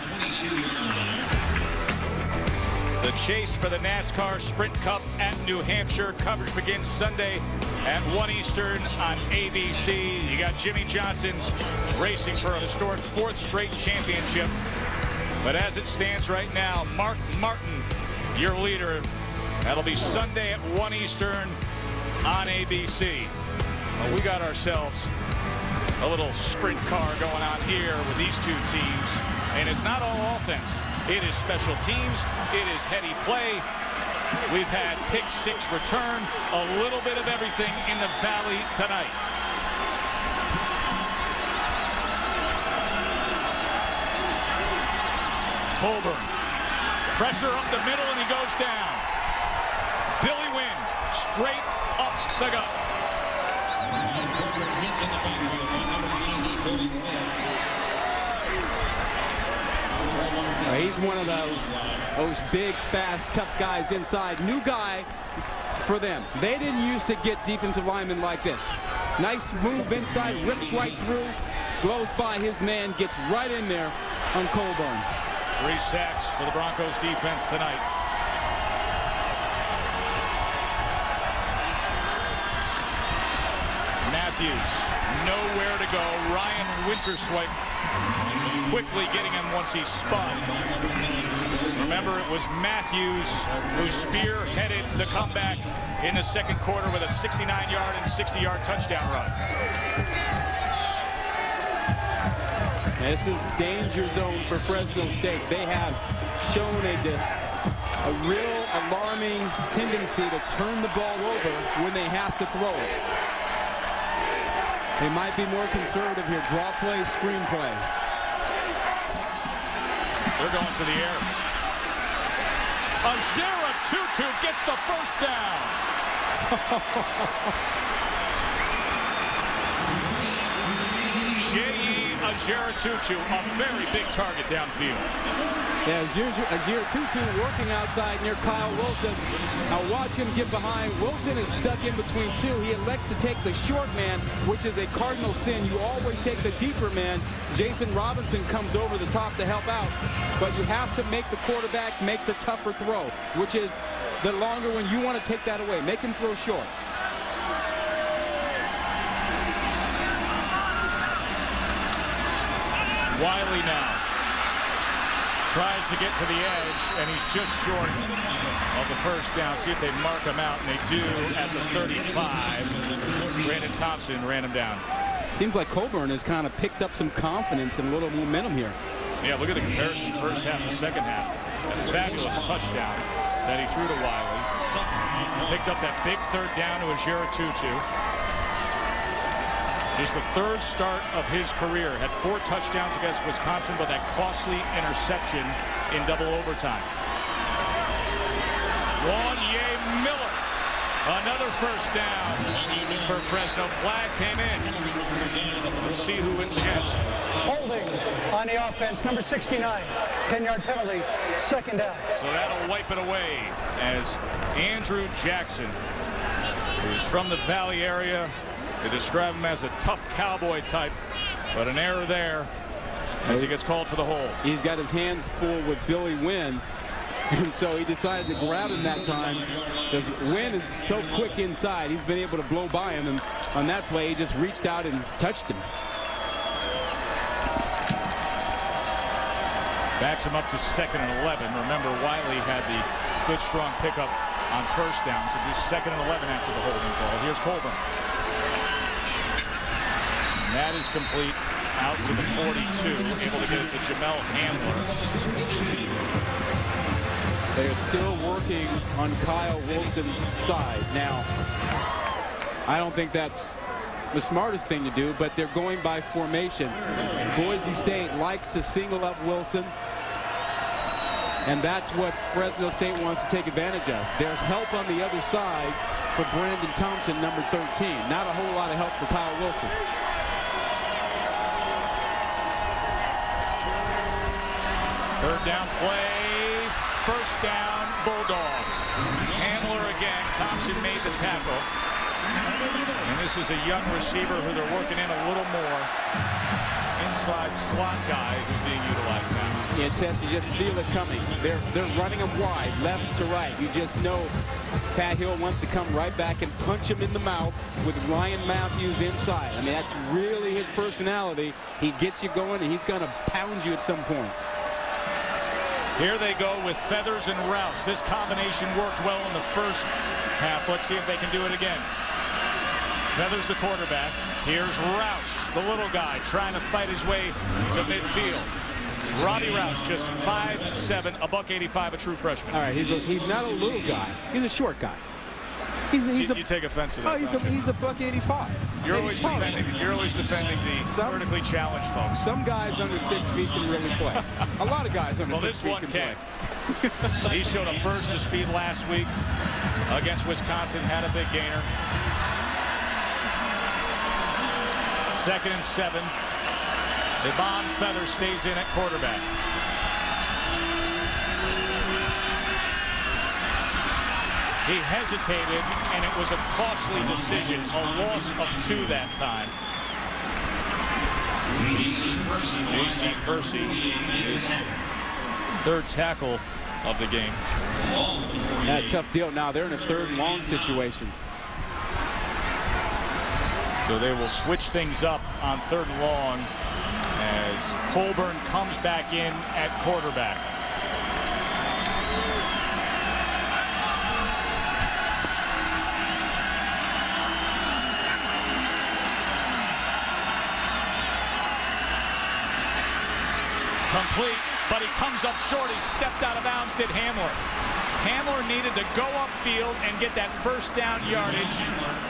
The chase for the NASCAR Sprint Cup at New Hampshire. Coverage begins Sunday at 1 Eastern on ABC. You got Jimmy Johnson racing for a historic 4th straight championship. But as it stands right now, Mark Martin, your leader. That'll be Sunday at 1 Eastern on ABC. Well, we got ourselves a little sprint car going on here with these two teams. And it's not all offense. It is special teams. It is heady play. We've had pick 6 return. A little bit of everything in the Valley tonight. Colburn. Pressure up the middle and he goes down. Billy Wynn straight up the gut. He's one of those big, fast, tough guys inside. New guy for them. They didn't used to get defensive linemen like this. Nice move inside, rips right through, blows by his man, gets right in there on Colburn. 3 sacks for the Broncos defense tonight. Matthews, nowhere to go. Ryan Winterswipe quickly getting him once he spun. Remember, it was Matthews who spearheaded the comeback in the 2nd quarter with a 69-yard and 60-yard touchdown run. This is danger zone for Fresno State. They have shown a real alarming tendency to turn the ball over when they have to throw it. They might be more conservative here. Draw play, screen play. They're going to the air. Ajera Tutu gets the first down. J.E. Ajera Tutu, a very big target downfield. Yeah, Ajera Tutu working outside near Kyle Wilson. Now watch him get behind. Wilson is stuck in between 2. He elects to take the short man, which is a cardinal sin. You always take the deeper man. Jason Robinson comes over the top to help out. But you have to make the quarterback make the tougher throw, which is the longer one. You want to take that away. Make him throw short. Wiley now tries to get to the edge, and he's just short of the first down. See if they mark him out, and they do at the 35. Brandon Thompson ran him down. Seems like Colburn has kind of picked up some confidence and a little momentum here. Yeah, look at the comparison, first half to second half. A fabulous touchdown that he threw to Wiley. Picked up that big 3rd down to Ajera Tutu. Just the 3rd start of his career. Had 4 touchdowns against Wisconsin, but that costly interception in double overtime. Wanye Miller. Another first down for Fresno. Flag came in. Let's see who it's against. Holding on the offense, number 69. 10-yard penalty, 2nd down. So that'll wipe it away as Andrew Jackson, who's from the Valley area. They describe him as a tough cowboy type, but an error there as he gets called for the hold. He's got his hands full with Billy Wynn, and so he decided to grab him that time because Wynn is so quick inside. He's been able to blow by him, and on that play, he just reached out and touched him. Backs him up to 2nd and 11. Remember, Wiley had the good, strong pickup on first down, so just 2nd and 11 after the holding call. Here's Colburn. And that is complete out to the 42, able to get it to Jamel Hamler. They're still working on Kyle Wilson's side. Now, I don't think that's the smartest thing to do, but they're going by formation. Boise State likes to single up Wilson, and that's what Fresno State wants to take advantage of. There's help on the other side for Brandon Thompson, number 13. Not a whole lot of help for Kyle Wilson. Third down play, first down, Bulldogs. Handler again. Thompson made the tackle. And this is a young receiver who they're working in a little more. Inside slot guy who's being utilized now. Yeah, Tess, you just feel it coming. They're running him wide, left to right. You just know Pat Hill wants to come right back and punch him in the mouth with Ryan Matthews inside. I mean, that's really his personality. He gets you going, and he's going to pound you at some point. Here they go with Feathers and Rouse. This combination worked well in the first half. Let's see if they can do it again. Feathers the quarterback. Here's Rouse, the little guy, trying to fight his way to midfield. Robbie Rouse, just 5'7", $185, a true freshman. All right, he's not a little guy. He's a short guy. You take offense to that. He's a $185. You're always defending the vertically challenged folks. Some guys under 6 feet can really play. A lot of guys under 6 feet can play. He showed a burst of speed last week against Wisconsin, had a big gainer. 2nd and 7. Devon Feathers stays in at quarterback. He hesitated, and it was a costly decision, a loss of 2 that time. J.C. Percy, his 3rd tackle of the game. Yeah, tough deal. Now they're in a 3rd and long situation. So they will switch things up on 3rd and long as Colburn comes back in at quarterback. Complete, but he comes up short. He stepped out of bounds, did Hamler. Hamler needed to go upfield and get that 1st down yardage,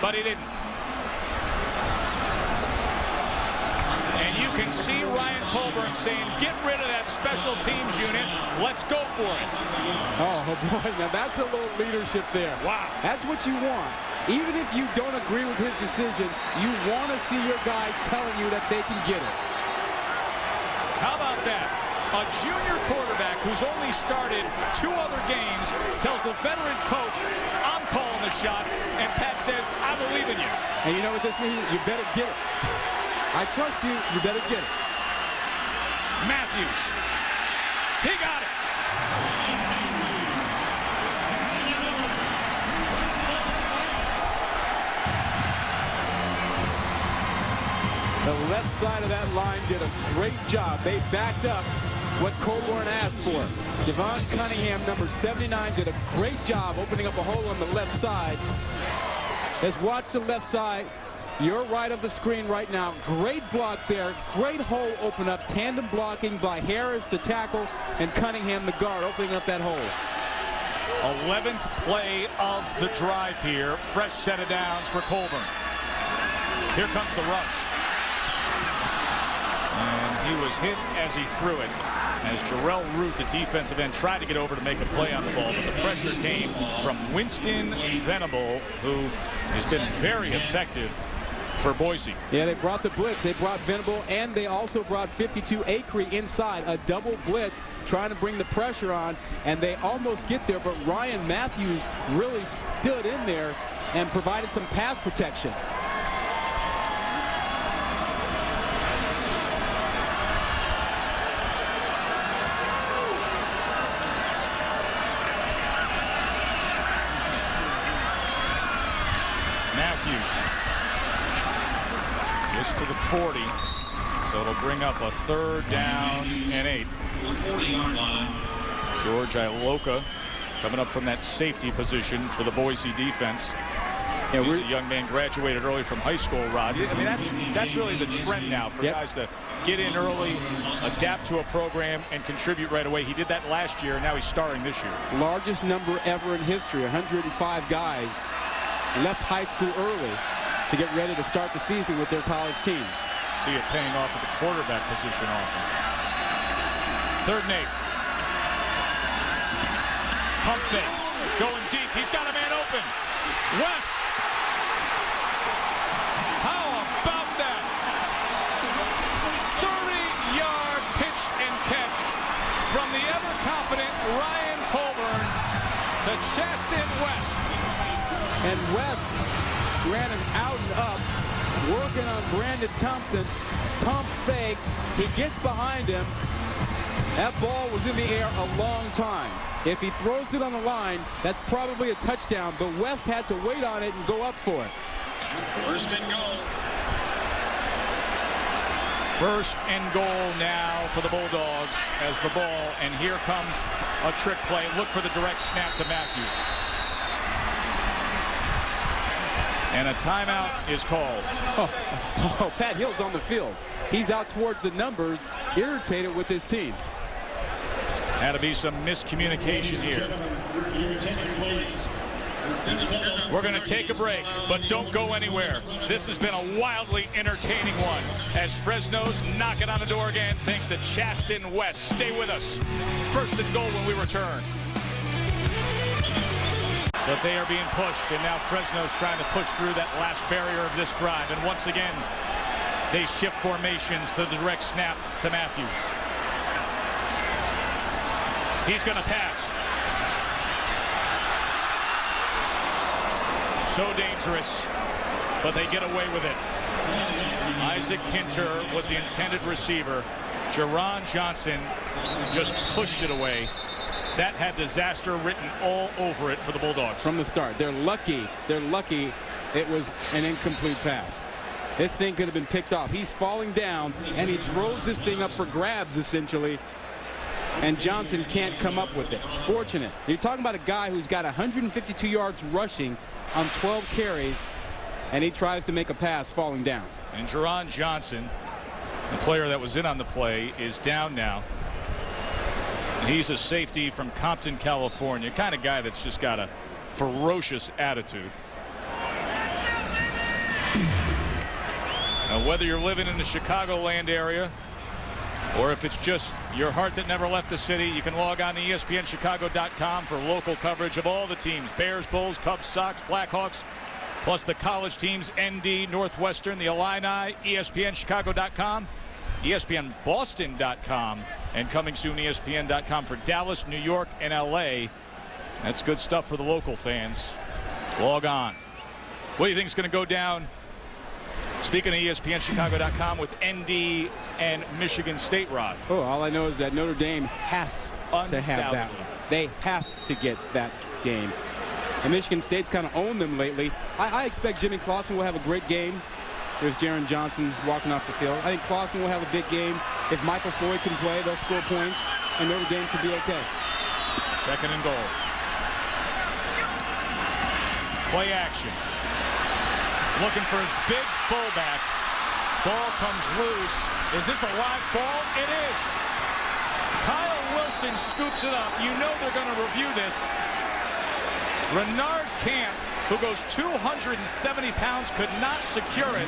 but he didn't. And you can see Ryan Colburn saying, get rid of that special teams unit. Let's go for it. Oh, boy, now that's a little leadership there. Wow. That's what you want. Even if you don't agree with his decision, you want to see your guys telling you that they can get it. How about that? A junior quarterback who's only started 2 other games tells the veteran coach, I'm calling the shots, and Pat says, I believe in you. And you know what this means? You better get it. I trust you. You better get it. Matthews. He got it. The left side of that line did a great job. They backed up what Colburn asked for. Devon Cunningham, number 79, did a great job opening up a hole on the left side. Let's watch the left side. You're right of the screen right now. Great block there. Great hole open up. Tandem blocking by Harris, the tackle, and Cunningham, the guard, opening up that hole. 11th play of the drive here. Fresh set of downs for Colburn. Here comes the rush. And he was hit as he threw it. As Jarrell Root, the defensive end, tried to get over to make a play on the ball, but the pressure came from Winston Venable, who has been very effective for Boise. Yeah, they brought the blitz. They brought Venable, and they also brought 52 Acree inside, a double blitz, trying to bring the pressure on, and they almost get there, but Ryan Matthews really stood in there and provided some pass protection. Just to the 40, so it'll bring up a 3rd down and 8. George Iloka coming up from that safety position for the Boise defense. Yeah, he's a young man, graduated early from high school, Rod. I mean, that's really the trend now for guys to get in early, adapt to a program, and contribute right away. He did that last year, and now he's starting this year. Largest number ever in history, 105 guys left high school early to get ready to start the season with their college teams. See it paying off at the quarterback position often. 3rd and 8. Pump fake. Going deep. He's got a man open. West. How about that? 30-yard pitch and catch from the ever-confident Ryan Colburn to Chaston West. And West ran him out and up, working on Brandon Thompson. Pump fake. He gets behind him. That ball was in the air a long time. If he throws it on the line, that's probably a touchdown, but West had to wait on it and go up for it. First and goal. First and goal now for the Bulldogs as the ball, and here comes a trick play. Look for the direct snap to Matthews. And a timeout is called. Pat Hill's on the field. He's out towards the numbers, irritated with his team. Had to be some miscommunication here. We're going to take a break, but don't go anywhere. This has been a wildly entertaining one as Fresno's knocking on the door again thanks to Chaston West. Stay with us. First and goal when we return. But they are being pushed, and now Fresno's trying to push through that last barrier of this drive. And once again, they shift formations to the direct snap to Matthews. He's going to pass. So dangerous, but they get away with it. Isaac Kinter was the intended receiver. Jerron Johnson just pushed it away. That had disaster written all over it for the Bulldogs. From the start. They're lucky it was an incomplete pass. This thing could have been picked off. He's falling down, and he throws this thing up for grabs, essentially. And Johnson can't come up with it. Fortunate. You're talking about a guy who's got 152 yards rushing on 12 carries, and he tries to make a pass falling down. And Jerron Johnson, the player that was in on the play, is down now. He's a safety from Compton, California, kind of guy that's just got a ferocious attitude. Now, whether you're living in the Chicagoland area or if it's just your heart that never left the city, you can log on to ESPNChicago.com for local coverage of all the teams. Bears, Bulls, Cubs, Sox, Blackhawks, plus the college teams, ND, Northwestern, the Illini, ESPNChicago.com, ESPNBoston.com, and coming soon, ESPN.com for Dallas, New York, and LA. That's good stuff for the local fans. Log on. What do you think is going to go down, speaking of ESPNChicago.com, with ND and Michigan State, Rod? Oh, all I know is that Notre Dame has to have that one. They have to get that game. And Michigan State's kind of owned them lately. I expect Jimmy Clausen will have a great game. There's Jaron Johnson walking off the field. I think Clausen will have a big game. If Michael Floyd can play, they'll score points, and Notre Dame should be okay. Second and goal. Play action. Looking for his big fullback. Ball comes loose. Is this a live ball? It is. Kyle Wilson scoops it up. You know they're going to review this. Renard Camp, who goes 270 pounds, could not secure it.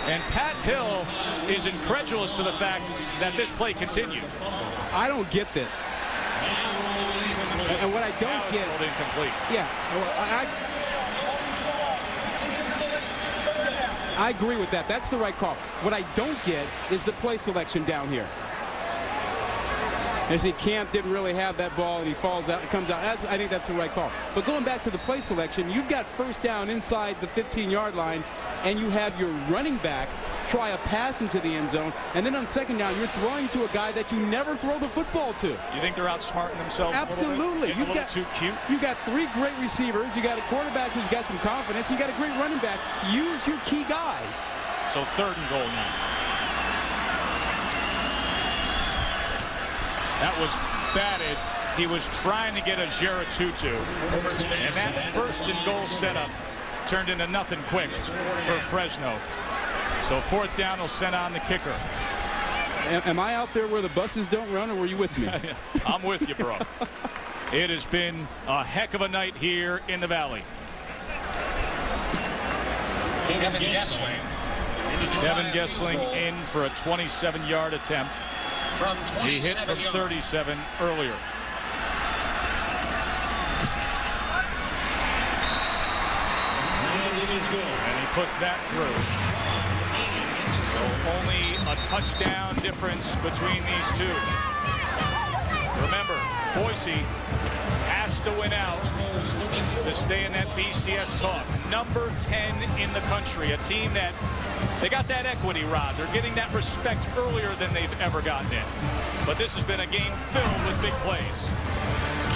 And Pat Hill is incredulous to the fact that this play continued. I don't get this. And what I don't get, incomplete. Yeah, I agree with that. That's the right call. What I don't get is the play selection down here. You see, Camp didn't really have that ball, and he falls out, comes out. I think that's the right call. But going back to the play selection, you've got first down inside the 15-yard line, and you have your running back try a pass into the end zone, and then on second down, you're throwing to a guy that you never throw the football to. You think they're outsmarting themselves? Absolutely. A little bit? Too cute. You've got three great receivers. You got a quarterback who's got some confidence. You got a great running back. Use your key guys. So third and goal now. That was batted. He was trying to get a Geratutu. And that first and goal setup turned into nothing quick for Fresno. So fourth down will send on the kicker. Am I out there where the buses don't run, or were you with me? I'm with you, bro. It has been a heck of a night here in the Valley. Kevin Gessling in for a 27-yard attempt. He hit from 37 earlier. And he puts that through. So only a touchdown difference between these two. Remember, Boise has to to win out to stay in that BCS talk. Number 10 in the country, a team that they got that equity, Rod. They're getting that respect earlier than they've ever gotten it. But this has been a game filled with big plays.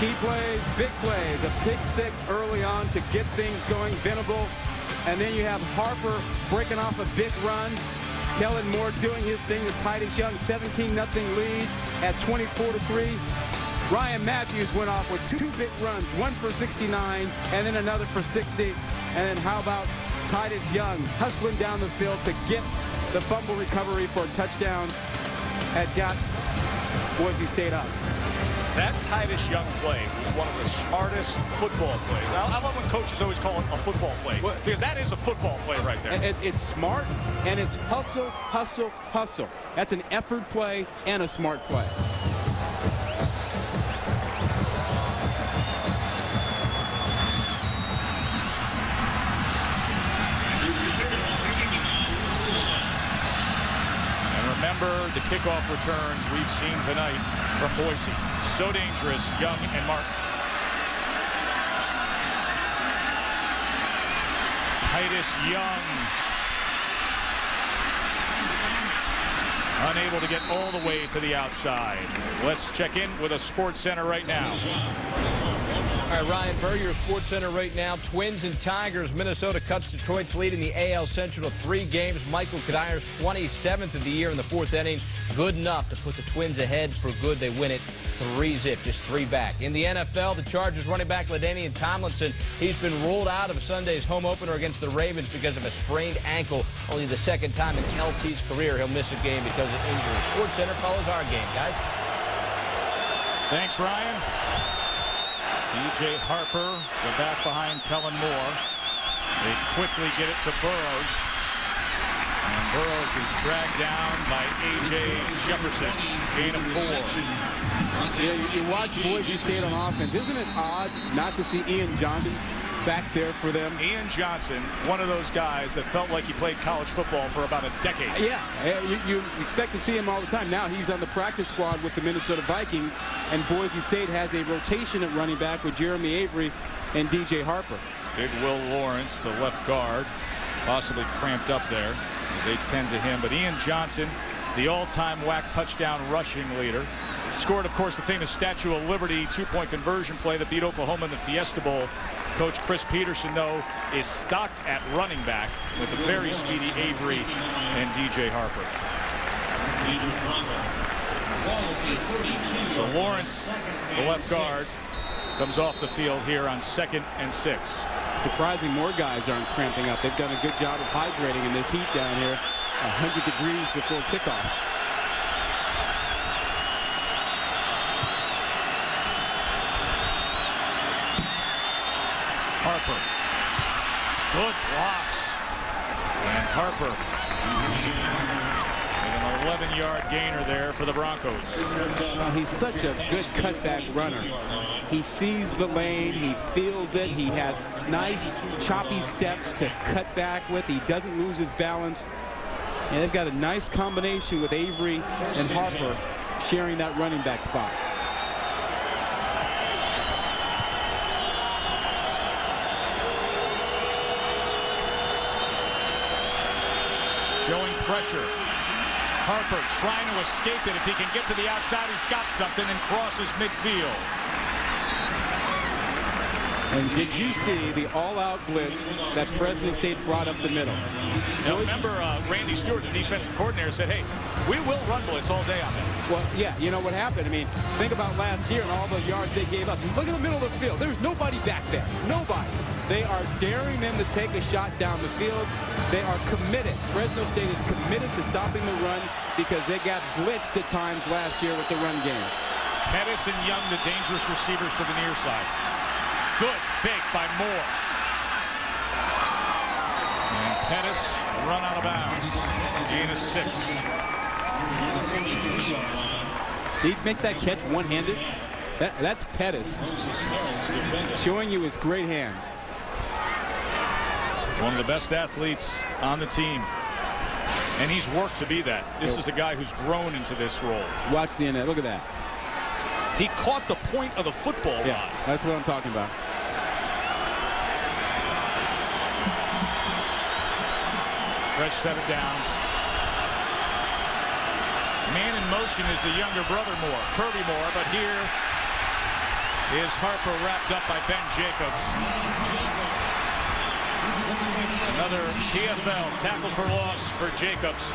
Key plays, big plays. A pick six early on to get things going. Venable. And then you have Harper breaking off a big run. Kellen Moore doing his thing. The Titus Young 17-0 lead at 24-3. Ryan Matthews went off with two big runs, one for 69 and then another for 60. And then how about Titus Young hustling down the field to get the fumble recovery for a touchdown that got Boise State up. That Titus Young play was one of the smartest football plays. I love when coaches always call it a football play, because that is a football play right there. It's smart, and it's hustle, hustle, hustle. That's an effort play and a smart play. Remember the kickoff returns we've seen tonight from Boise. So dangerous, Young and Martin. Titus Young unable to get all the way to the outside. Let's check in with a Sports Center right now. All right, Ryan Burrier, Sports Center right now. Twins and Tigers. Minnesota cuts Detroit's lead in the AL Central to 3 games. Michael Kadyr's 27th of the year in the 4th inning. Good enough to put the Twins ahead for good. They win it 3-zip, just 3 back. In the NFL, the Chargers running back LaDainian Tomlinson, he's been ruled out of Sunday's home opener against the Ravens because of a sprained ankle. Only the 2nd time in LT's career he'll miss a game because of injury. Sports Center follows our game, guys. Thanks, Ryan. DJ Harper, the back behind Kellen Moore. They quickly get it to Burrows. And Burrows is dragged down by A.J. Jefferson. Gain of 4. Yeah, you watch Boise State on offense. Isn't it odd not to see Ian Johnson back there for them? Ian Johnson, one of those guys that felt like he played college football for about a decade. Yeah, you expect to see him all the time. Now he's on the practice squad with the Minnesota Vikings, and Boise State has a rotation at running back with Jeremy Avery and DJ Harper. It's big Will Lawrence, the left guard, possibly cramped up there as they tend to him. But Ian Johnson, the all-time WAC touchdown rushing leader, scored, of course, the famous Statue of Liberty 2-point conversion play that beat Oklahoma in the Fiesta Bowl. Coach Chris Peterson, though, is stocked at running back with a very speedy Avery and DJ Harper. So Lawrence, the left guard, comes off the field here on 2nd and 6. Surprising more guys aren't cramping up. They've done a good job of hydrating in this heat down here. 100 degrees before kickoff. Harper. Good blocks. And Harper with an 11-yard gainer there for the Broncos. He's such a good cutback runner. He sees the lane. He feels it. He has nice choppy steps to cut back with. He doesn't lose his balance. And they've got a nice combination with Avery and Harper sharing that running back spot. Showing pressure. Harper trying to escape it. If he can get to the outside, he's got something and crosses midfield. And did you see the all-out blitz that Fresno State brought up the middle? Now remember, Randy Stewart, the defensive coordinator, said, hey, we will run blitz all day on that. Well, yeah, you know what happened? I mean, think about last year and all the yards they gave up. Just look at the middle of the field. There's nobody back there. Nobody. They are daring them to take a shot down the field. They are committed. Fresno State is committed to stopping the run because they got blitzed at times last year with the run game. Pettis and Young, the dangerous receivers to the near side. Good fake by Moore. And Pettis run out of bounds. Gain of 6. He makes that catch one-handed. That's Pettis showing you his great hands. One of the best athletes on the team. And he's worked to be that. This is a guy who's grown into this role. Watch the end. Look at that. He caught the point of the football line. Yeah, that's what I'm talking about. Fresh set of downs. Man in motion is the younger brother Moore, Kirby Moore, but here is Harper wrapped up by Ben Jacobs. Another TFL tackle for loss for Jacobs.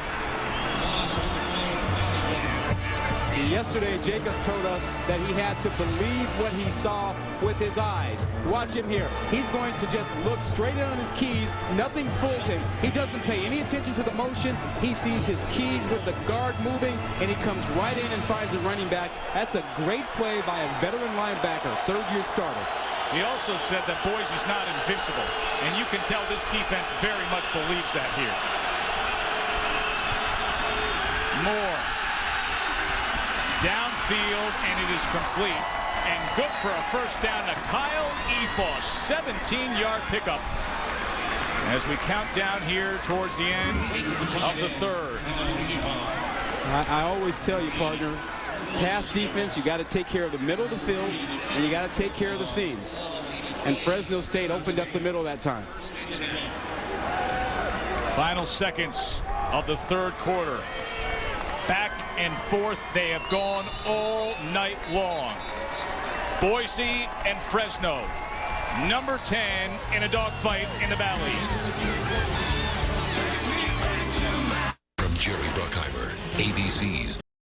Yesterday, Jacobs told us that he had to believe what he saw with his eyes. Watch him here. He's going to just look straight in on his keys. Nothing fools him. He doesn't pay any attention to the motion. He sees his keys with the guard moving, and he comes right in and finds the running back. That's a great play by a veteran linebacker, third-year starter. He also said that Boise's not invincible, and you can tell this defense very much believes that here. Moore. Downfield, and it is complete. And good for a first down to Kyle Efoss. 17-yard pickup. As we count down here towards the end of the third. I always tell you, partner, pass defense, you got to take care of the middle of the field, and you got to take care of the seams. And Fresno State opened up the middle that time. Final seconds of the third quarter. Back and forth, they have gone all night long. Boise and Fresno, number 10 in a dogfight in the Valley. From Jerry Bruckheimer, ABC's